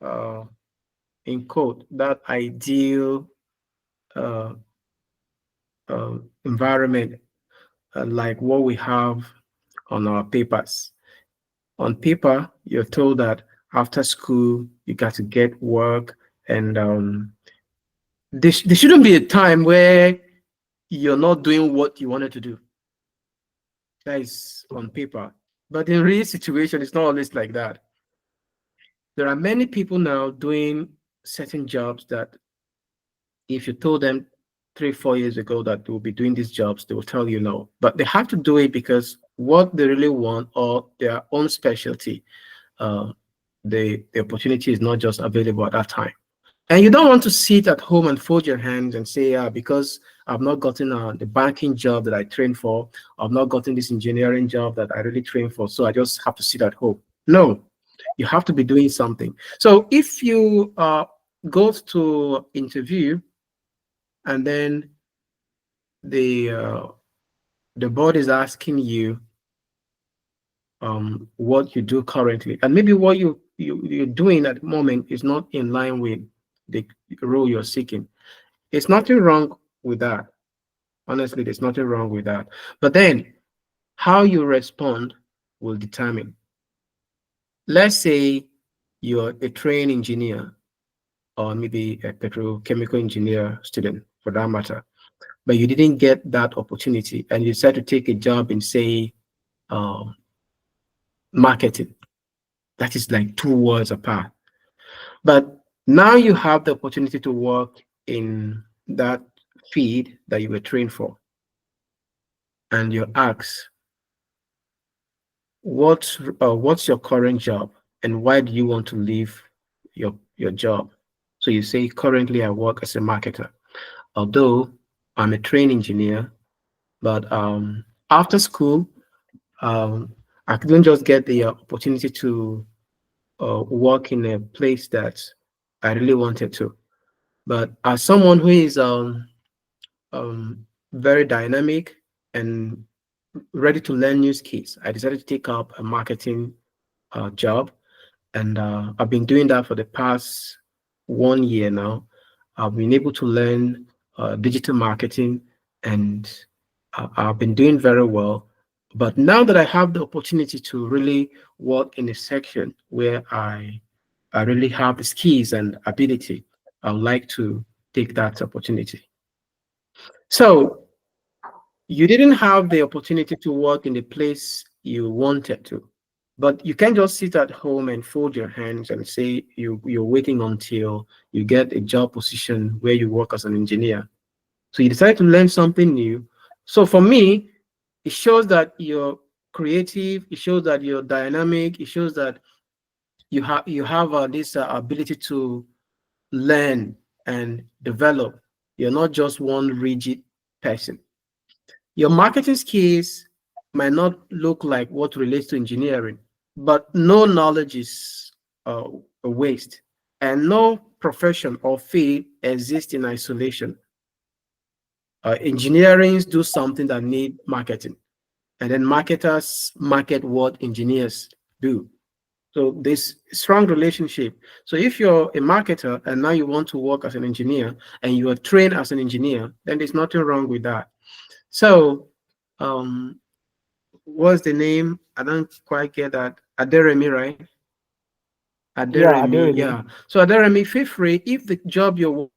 uh, in quote that ideal uh, environment like what we have on our papers. On paper, you're told that after school you got to get work, and there shouldn't be a time where you're not doing what you wanted to do. That is on paper, but in real situation, it's not always like that. There are many people now doing certain jobs that if you told them 3, 4 years ago that they will be doing these jobs, they will tell you no. But they have to do it because what they really want or their own specialty, uh, the opportunity is not just available at that time. And you don't want to sit at home and fold your hands and say, because I've not gotten the banking job that I trained for, I've not gotten this engineering job that I really trained for, so I just have to sit at home. No, you have to be doing something. So if you go to interview and then the uh, the board is asking you what you do currently, and maybe what you're doing at the moment is not in line with the role you're seeking. It's nothing wrong with that. Honestly, there's nothing wrong with that. But then how you respond will determine. Let's say you're a trained engineer or maybe a petrochemical engineer student for that matter, but you didn't get that opportunity and you decided to take a job in, say, um, marketing. That is like two worlds apart. But now you have the opportunity to work in that field that you were trained for, and you're asked, what's your current job and why do you want to leave your job? So you say, currently I work as a marketer, although I'm a trained engineer, but after school, um, I couldn't just get the opportunity to work in a place that I really wanted to. But as someone who is very dynamic and ready to learn new skills, I decided to take up a marketing job, and I've been doing that for the past 1 year now. I've been able to learn digital marketing, and I've been doing very well. But now that I have the opportunity to really work in a section where I really have the skills and ability, I would like to take that opportunity. So you didn't have the opportunity to work in the place you wanted to, but you can't just sit at home and fold your hands and say you're waiting until you get a job position where you work as an engineer. So you decide to learn something new. So for me, it shows that you're creative, it shows that you're dynamic, it shows that you have this ability to learn and develop. You're not just one rigid person. Your marketing skills might not look like what relates to engineering, but no knowledge is a waste, and no profession or field exists in isolation. Engineering do something that need marketing, and then marketers market what engineers do. So this strong relationship. So if you're a marketer and now you want to work as an engineer and you are trained as an engineer, then there's nothing wrong with that. So um, what's the name? I don't quite get that. Aderemi, right? Yeah, Aderemi, Adeomi. yeah. So Aderemi, feel free. If the job you're working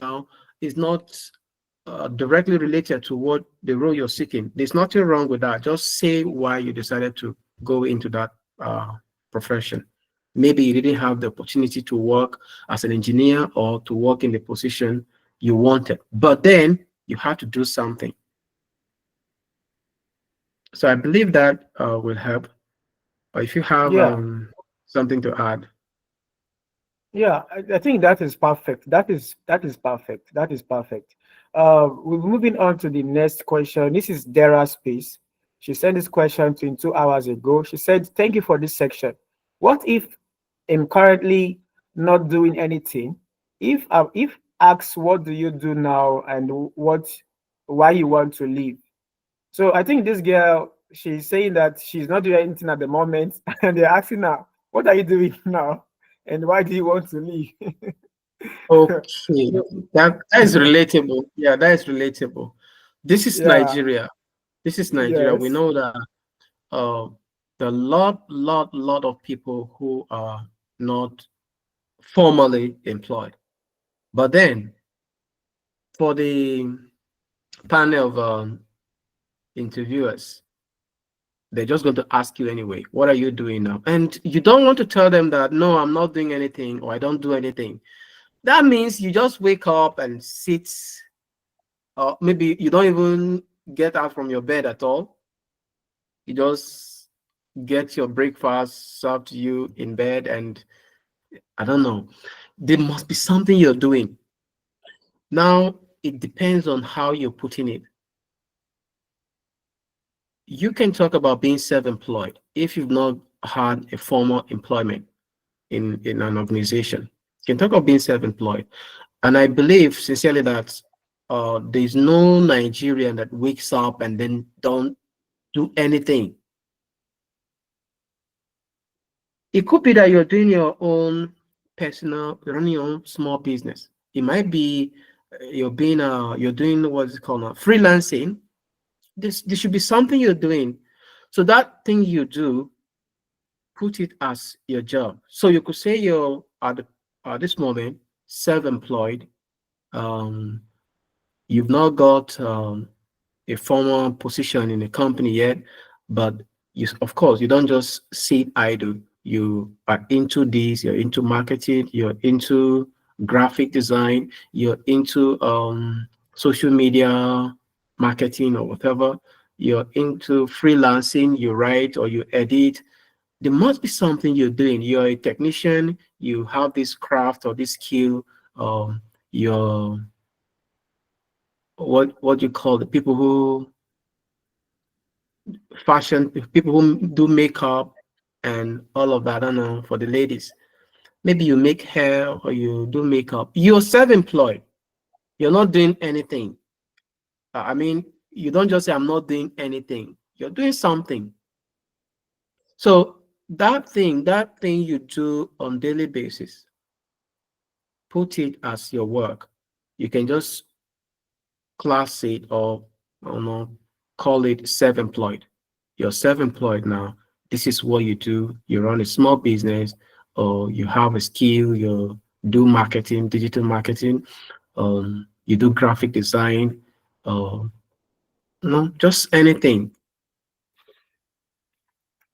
now is not directly related to what the role you're seeking, there's nothing wrong with that. Just say why you decided to go into that profession. Maybe you didn't have the opportunity to work as an engineer or to work in the position you wanted, but then you had to do something. So I believe that will help. Or if you have Yeah, something to add. yeah, I think that is perfect. That is perfect. That is perfect. We're moving on to the next question. This is Dara Space. She sent this question 22 hours ago. She said, "Thank you for this section. What if I'm currently not doing anything? If asked, what do you do now, and why you want to leave?" So I think this girl, she's saying that she's not doing anything at the moment, and they're asking her, "What are you doing now, and why do you want to leave?" Okay, that is relatable. Yeah, that is relatable. This is Yeah. Nigeria. This is Nigeria. We Yes. know that. There are lot of people who are not formally employed. But then for the panel of interviewers, they're just going to ask you anyway, what are you doing now? And you don't want to tell them that, no, I'm not doing anything or I don't do anything. That means you just wake up and sit, or maybe you don't even get out from your bed at all. You just get your breakfast served to you in bed, and I don't know. There must be something you're doing. Now, it depends on how you're putting it. You can talk about being self-employed if you've not had a formal employment in an organization. You can talk about being self-employed. And I believe sincerely that there's no Nigerian that wakes up and then don't do anything. It could be that you're doing your own personal, you're running your own small business. It might be you're doing what's called freelancing. This should be something you're doing. So that thing you do, put it as your job. So you could say you're at this moment self-employed. Um, you've not got a formal position in a company yet, but you, of course, you don't just sit idle. You are into this, you're into marketing, you're into graphic design, you're into social media marketing or whatever, you're into freelancing, you write or you edit. There must be something you're doing. You're a technician, you have this craft or this skill, you're what you call the people who fashion, people who do makeup and all of that. I don't know, for the ladies. Maybe you make hair or you do makeup. You're self-employed. You're not doing anything. I mean, you don't just say, I'm not doing anything. You're doing something. So that thing you do on daily basis, put it as your work. You can just class it or I don't know, call it self-employed. You're self-employed now. This is what you do. You run a small business or you have a skill, you do marketing, digital marketing, you do graphic design, uh, just anything.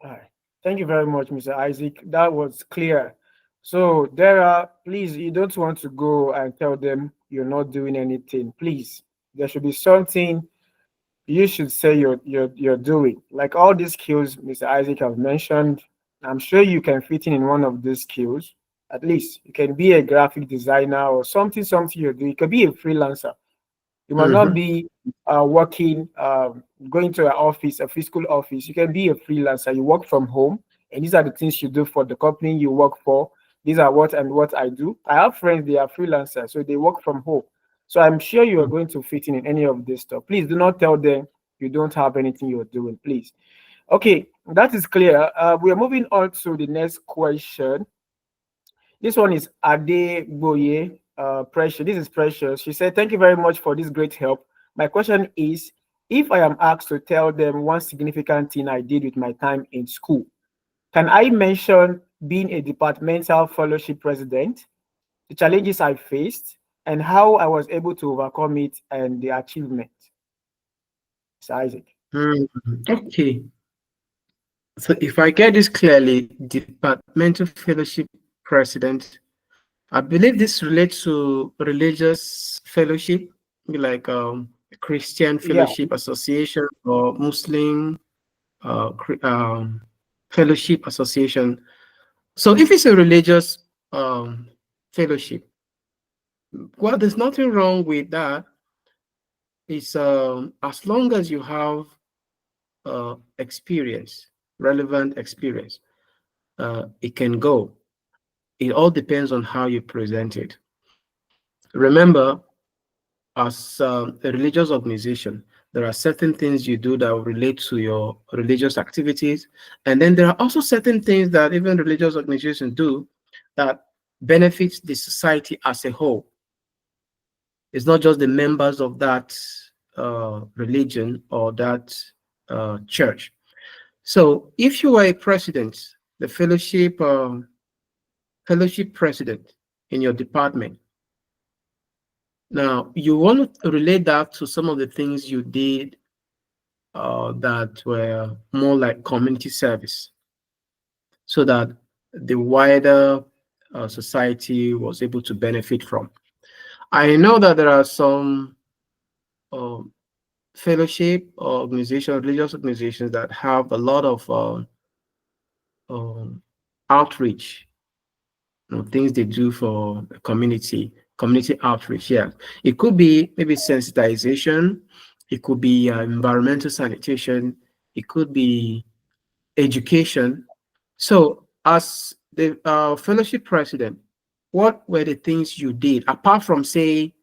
All right. Thank you very much, Mr. Isaac. That was clear. So, Dara, please, you don't want to go and tell them you're not doing anything. Please, there should be something you should say you're doing. Like all these skills Mr. Isaac have mentioned, I'm sure you can fit in one of these skills. At least you can be a graphic designer or something you're doing. You could be a freelancer. You must not Mhm. be working, going to an office, a physical office. You can be a freelancer. You work from home, and these are the things you do for the company you work for. These are what I do. I have friends, they are freelancers, so they work from home. So I'm sure you are going to fit in any of this stuff. Please do not tell them you don't have anything you're doing, please. Okay, that is clear. We are moving on to the next question. This one is Ade Boye. Precious. This is Precious. She said, "Thank you very much for this great help. My question is, if I am asked to tell them one significant thing I did with my time in school, can I mention being a departmental fellowship president, the challenges I faced, and how I was able to overcome it and the achievement?" Mr. Isaac. Mm, okay. So if I get this clearly, departmental fellowship president, I believe this relates to religious fellowship, like Christian Yeah. Fellowship Association or Muslim Fellowship Association. So if it's a religious um, fellowship, well, there's nothing wrong with that. It's as long as you have experience, relevant experience, it can go. It all depends on how you present it. Remember, as a religious organization, there are certain things you do that relate to your religious activities. And then there are also certain things that even religious organizations do that benefits the society as a whole. It's not just the members of that religion or that church. So if you are a president, the fellowship president in your department, now you want to relate that to some of the things you did that were more like community service, so that the wider society was able to benefit from. I know that there are some um, fellowship organizations, religious organizations that have a lot of um, outreach, things they do for the community outreach. Yeah, it could be maybe sensitization, it could be environmental sanitation, it could be education. So, as the fellowship president, what were the things you did apart from, say,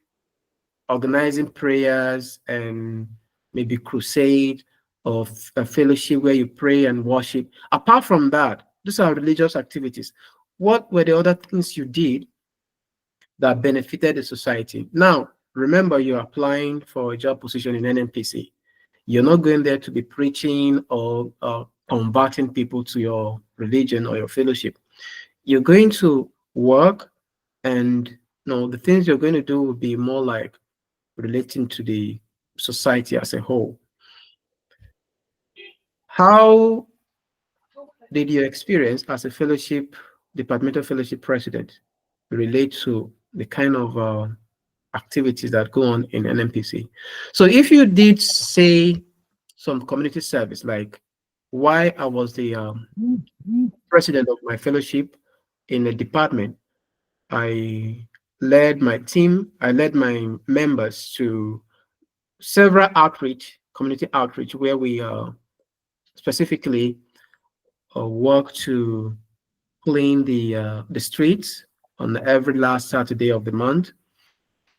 organizing prayers and maybe crusade or a fellowship where you pray and worship? Apart from that, those are religious activities. What were the other things you did that benefited the society? Now, remember, you're applying for a job position in Nnpc. You're not going there to be preaching or converting people to your religion or your fellowship. You're going to work, and the things you're going to do will be more like relating to the society as a whole. How did your experience as a departmental fellowship president relate to the kind of activities that go on in NMPC? So if you did, say, some community service, like why I was the president of my fellowship in a department, I led my team, I led my members to several community outreach, where we specifically work to clean the streets on every last Saturday of the month.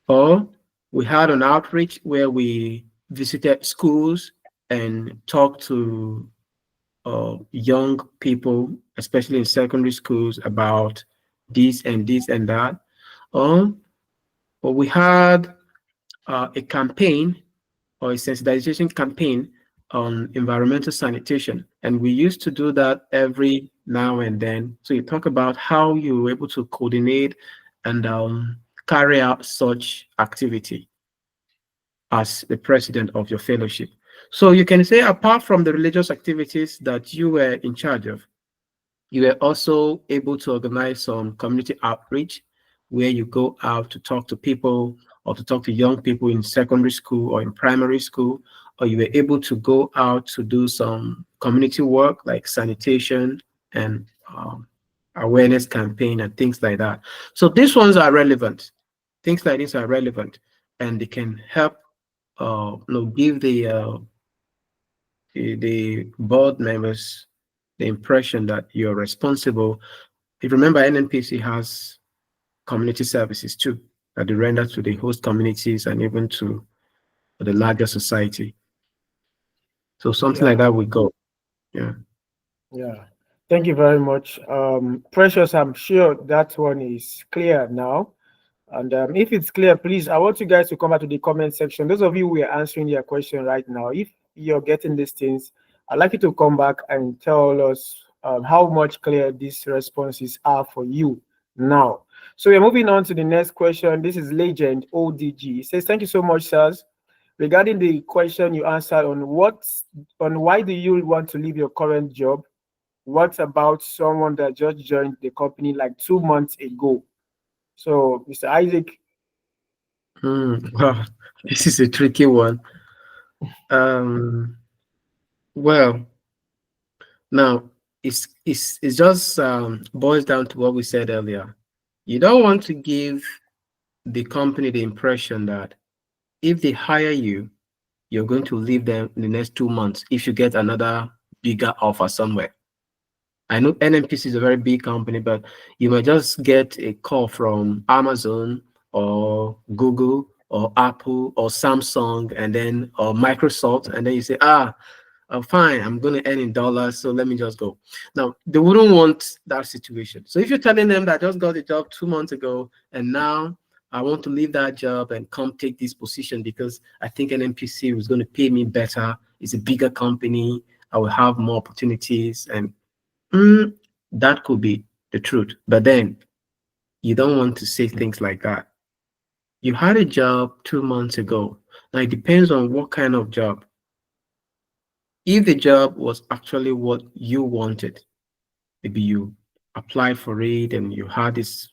Or we had an outreach where we visited schools and talked to young people, especially in secondary schools, about this and this and that. Or we had a campaign or a sensitization campaign on environmental sanitation. And we used to do that every now and then. So you talk about how you were able to coordinate and carry out such activity as the president of your fellowship. So you can say, apart from the religious activities that you were in charge of, you were also able to organize some community outreach where you go out to talk to people or to talk to young people in secondary school or in primary school, or you were able to go out to do some community work like sanitation and awareness campaign and things like that. So these ones are relevant. Things like this are relevant, and they can help give the board members the impression that you're responsible. If you remember, NNPC has community services too that they render to the host communities and even to the larger society. So something like that we go. Yeah. Yeah. Thank you very much. Precious, I'm sure that one is clear now. And if it's clear, please, I want you guys to come back to the comment section. Those of you who are answering your question right now, if you're getting these things, I'd like you to come back and tell us how much clear these responses are for you now. So we're moving on to the next question. This is Legend ODG. It says, thank you so much, sirs. Regarding the question you answered on why do you want to leave your current job, what about someone that just joined the company like 2 months ago? So, Mr. Isaac. Wow, this is a tricky one. Well, now it's just boils down to what we said earlier. You don't want to give the company the impression that if they hire you, you're going to leave them in the next 2 months if you get another bigger offer somewhere. I know NMPC is a very big company, but you might just get a call from Amazon or Google or Apple or Samsung and then or Microsoft, and then you say, fine, I'm going to earn in dollars, so let me just go. Now, they wouldn't want that situation. So if you're telling them that I just got a job 2 months ago and now I want to leave that job and come take this position because I think NMPC was going to pay me better, it's a bigger company, I will have more opportunities, and mm, that could be the truth. But then you don't want to say things like that. You had a job 2 months ago. Now it depends on what kind of job. If the job was actually what you wanted, maybe you applied for it and you had this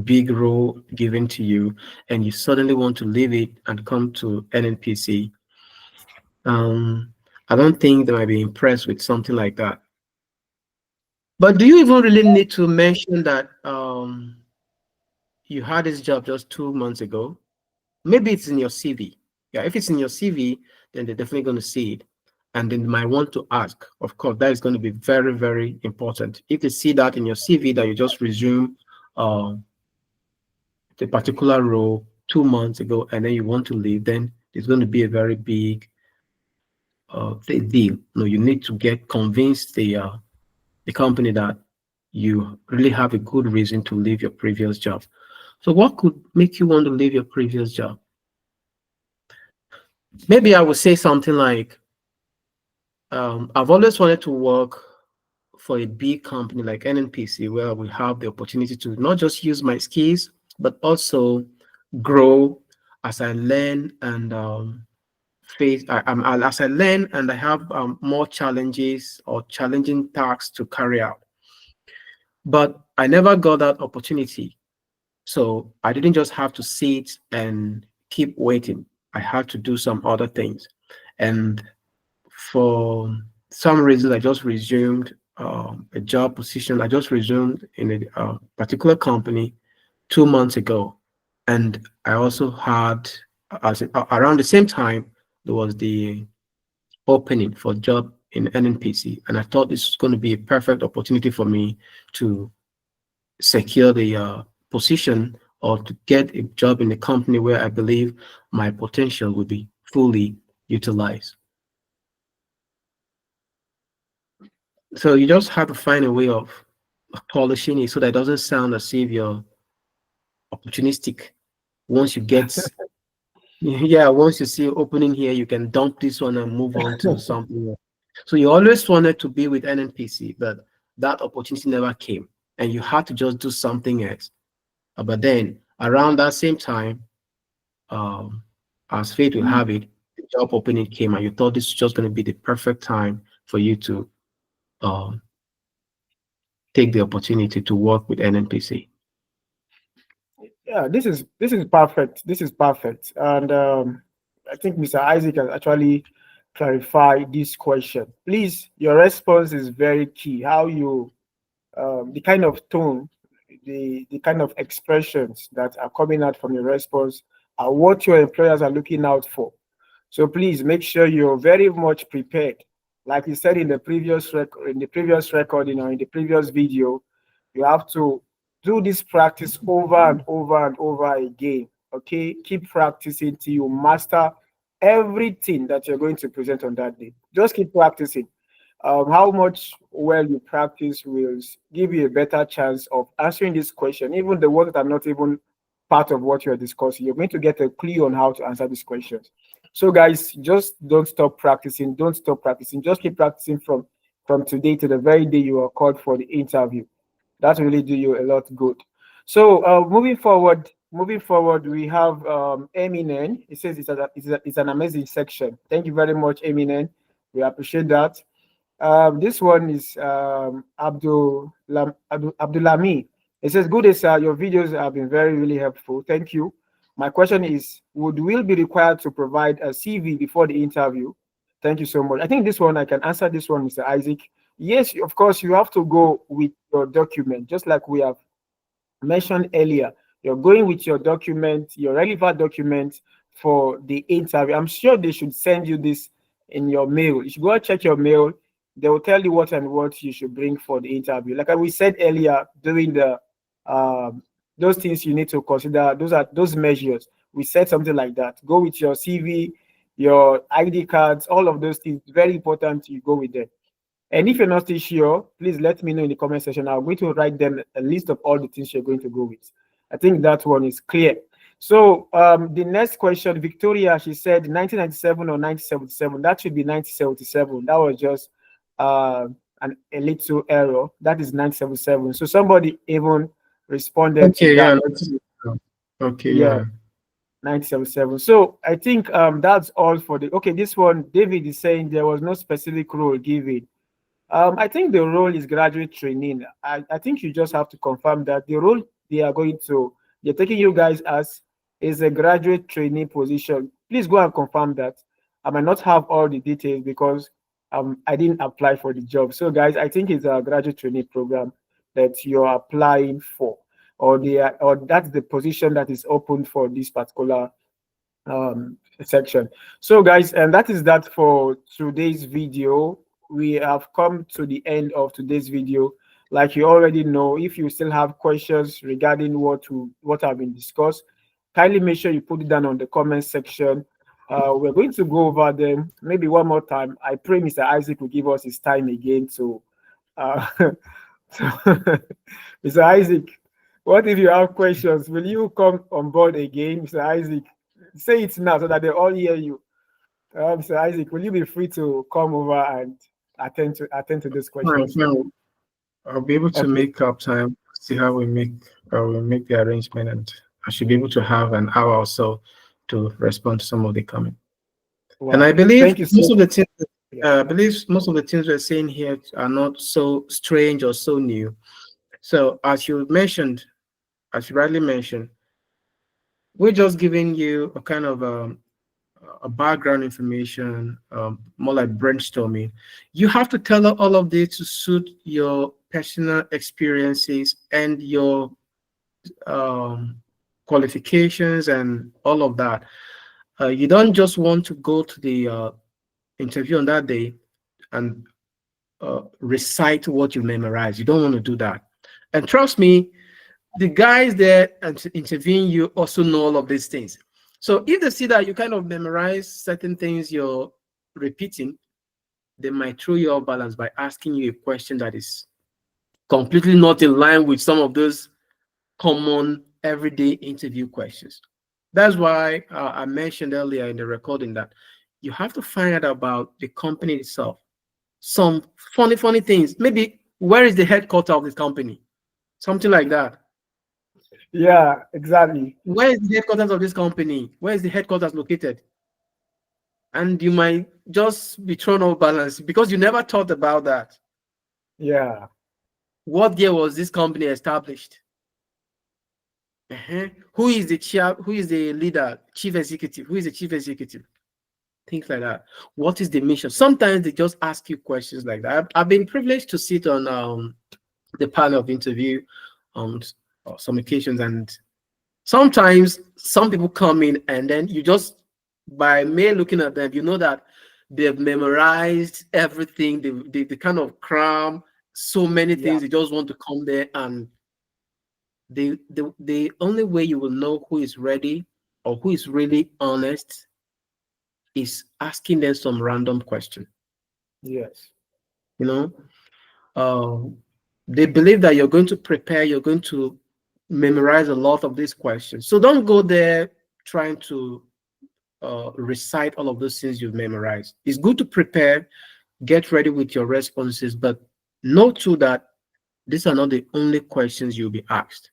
big role given to you and you suddenly want to leave it and come to NNPC, um, I don't think they might be impressed with something like that. But do you even really need to mention that you had this job just 2 months ago? Maybe it's in your CV. Yeah, if it's in your CV, then they're definitely going to see it. And then they might want to ask. Of course, that is going to be very, very important. If they see that in your CV that you just resume uh, the particular role 2 months ago and then you want to leave, then it's going to be a very big deal. No, you need to get convinced the company that you really have a good reason to leave your previous job. So what could make you want to leave your previous job? Maybe I would say something like, I've always wanted to work for a big company like NNPC, where we have the opportunity to not just use my skills, but also grow as I learn and as I learn and I have more challenges or challenging tasks to carry out. But I never got that opportunity. So I didn't just have to sit and keep waiting. I had to do some other things. And for some reason, I just resumed a job position. I just resumed in a particular company 2 months ago. And I also had, around the same time, there was the opening for job in NNPC. And I thought this was going to be a perfect opportunity for me to secure the position or to get a job in a company where I believe my potential would be fully utilized. So you just have to find a way of polishing it so that it doesn't sound as if you're opportunistic. Once you get, yeah, once you see opening here, you can dump this one and move on to something else. So you always wanted to be with NNPC, but that opportunity never came, and you had to just do something else. But then around that same time, um, as fate will have it, the job opening came, and you thought this was just going to be the perfect time for you to um, take the opportunity to work with NNPC. Yeah, this is perfect. This is perfect, and I think Mr. Isaac has actually clarified this question. Please, your response is very key. How you, the kind of tone, the kind of expressions that are coming out from your response are what your employers are looking out for. So please make sure you're very much prepared. Like you said in the previous recording or in the previous video, you have to do this practice over and over and over again. Okay, keep practicing till you master everything that you're going to present on that day. Just keep practicing. How much well you practice will give you a better chance of answering this question, even the ones that are not even part of what you're discussing. You're going to get a clue on how to answer these questions. So, guys, just don't stop practicing. Don't stop practicing. Just keep practicing from today to the very day you are called for the interview. That will really do you a lot good. So, moving forward, we have Eminem. It says it's an amazing section. Thank you very much, Eminem. We appreciate that. This one is Abdulami. It says, "Good day, sir. Your videos have been very, really helpful. Thank you. My question is, would we be required to provide a CV before the interview? Thank you so much. I think this one I can answer this one, Mr. Isaac. Yes, of course, you have to go with your document, just like we have mentioned earlier. You're going with your document, your relevant document for the interview. I'm sure they should send you this in your mail. You should go and check your mail. They will tell you what and what you should bring for the interview. Like we said earlier, during the those things you need to consider. Those are those measures. We said something like that. Go with your CV, your ID cards, all of those things. Very important. You go with them. And if you're not still sure, please let me know in the comment section. I'm going to write them a list of all the things you're going to go with. I think that one is clear. So the next question, Victoria, she said 1997 or 1977. That should be 1977. That was just a little error. That is 977. So somebody even responded to Okay, that. yeah. Okay, Yeah, yeah. 977. So I think that's all for the okay. This one, David is saying there was no specific role given. I think the role is graduate training. I think you just have to confirm that the role they are going to, they're taking you guys as is a graduate training position. Please go and confirm that. I might not have all the details because I didn't apply for the job. So guys, I think it's a graduate training program that you're applying for, or that's the position that is open for this particular section. So guys, and that is that for today's video. We have come to the end of today's video. Like you already know, if you still have questions regarding what have been discussed, kindly make sure you put it down on the comment section. We're going to go over them maybe one more time. I pray Mr. Isaac will give us his time again to uh, so, Mr. Isaac, what if you have questions? Will you come on board again, Mr. Isaac? Say it now so that they all hear you. Mr. Isaac, will you be free to come over and attend to those Fine, questions? fine. I'll be able to Okay. make up time, see how we make the arrangement, and I should be able to have an hour or so to respond to some of the comment. And I Wow. believe Thank you so most of the things yeah. I believe most of the things we're saying here are not so strange or so new. So as you mentioned, as you rightly mentioned, we're just giving you a kind of a background information, more like brainstorming. You have to tell all of this to suit your personal experiences and your qualifications and all of that. You don't just want to go to the interview on that day and recite what you memorize. You don't want to do that. And trust me, the guys there interviewing you also know all of these things. So if they see that you kind of memorize certain things you're repeating, they might throw you off balance by asking you a question that is completely not in line with some of those common everyday interview questions. That's why I mentioned earlier in the recording that you have to find out about the company itself. Some funny things. Maybe where is the headquarters of this company? Something like that. Yeah, exactly. Where is the headquarters of this company? Where is the headquarters located? And you might just be thrown off balance because you never thought about that. Yeah. What year was this company established? Who is the chair? Who is the leader? Chief executive? Who is the chief executive? Things like that. What is the mission? Sometimes they just ask you questions like that. I've been privileged to sit on the panel of interview on some occasions, and sometimes some people come in and then you just by mere looking at them, you know that they've memorized everything. They kind of cram so many Yeah. things. They just want to come there, and the only way you will know who is ready or who is really honest is asking them some random question. Yes. You know, uh, they believe that you're going to prepare, you're going to memorize a lot of these questions. So don't go there trying to recite all of those things you've memorized. It's good to prepare, get ready with your responses, but know too that these are not the only questions you'll be asked.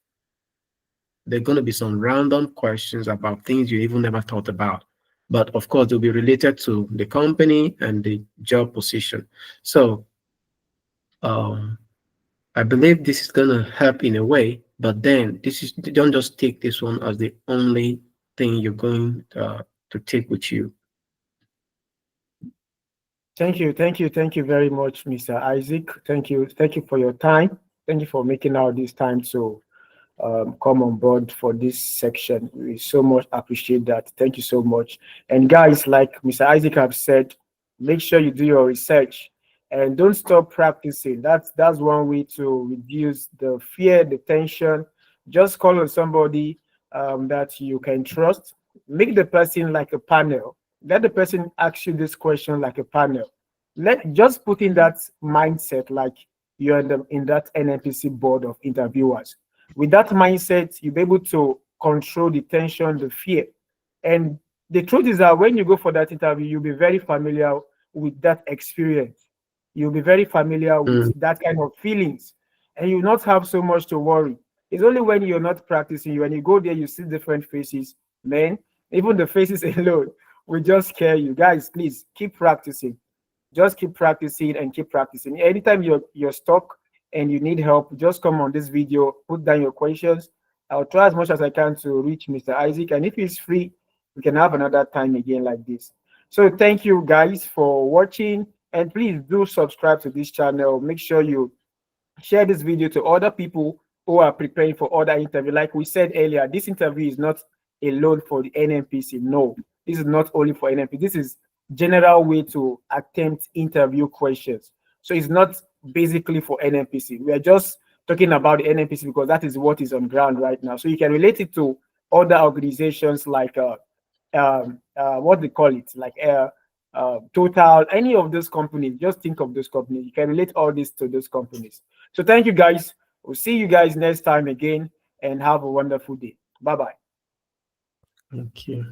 There are going to be some random questions about things you even never thought about. But of course, they'll be related to the company and the job position. So um, I believe this is going to help in a way, but then don't just take this one as the only thing you're going to take with you. Thank you. Thank you very much, Mr. Isaac. Thank you. Thank you for your time. Thank you for making out this time to come on board for this section. We so much appreciate that. Thank you so much. And guys, like Mr. Isaac have said, make sure you do your research and don't stop practicing. That's one way to reduce the fear, the tension. Just call on somebody that you can trust. Make the person like a panel. Let the person ask you this question like a panel. Let just put in that mindset like you're in that Nnpc board of interviewers. With that mindset, you'll be able to control the tension, the fear. And the truth is that when you go for that interview, you'll be very familiar with that experience. you'll be very familiar with that kind of feelings, and you'll not have so much to worry. It's only when you're not practicing, when you go there, you see different faces, man. Even the faces alone will just scare you. Guys, please keep practicing. Just keep practicing and keep practicing. Anytime you're stuck and you need help, just come on this video, put down your questions. I'll try as much as I can to reach Mr. Isaac. And if he's free, we can have another time again like this. So thank you guys for watching. And please do subscribe to this channel. Make sure you share this video to other people who are preparing for other interview. Like we said earlier, this interview is not alone for the Nnpc. No, this is not only for Nnpc. This is general way to attempt interview questions. So it's not basically for Nnpc. We are just talking about the Nnpc because that is what is on ground right now. So you can relate it to other organizations like what they call it, like Total, any of those companies. Just think of those companies. You can relate all this to those companies. So thank you guys. We'll see you guys next time again, and have a wonderful day. Bye bye. Thank you.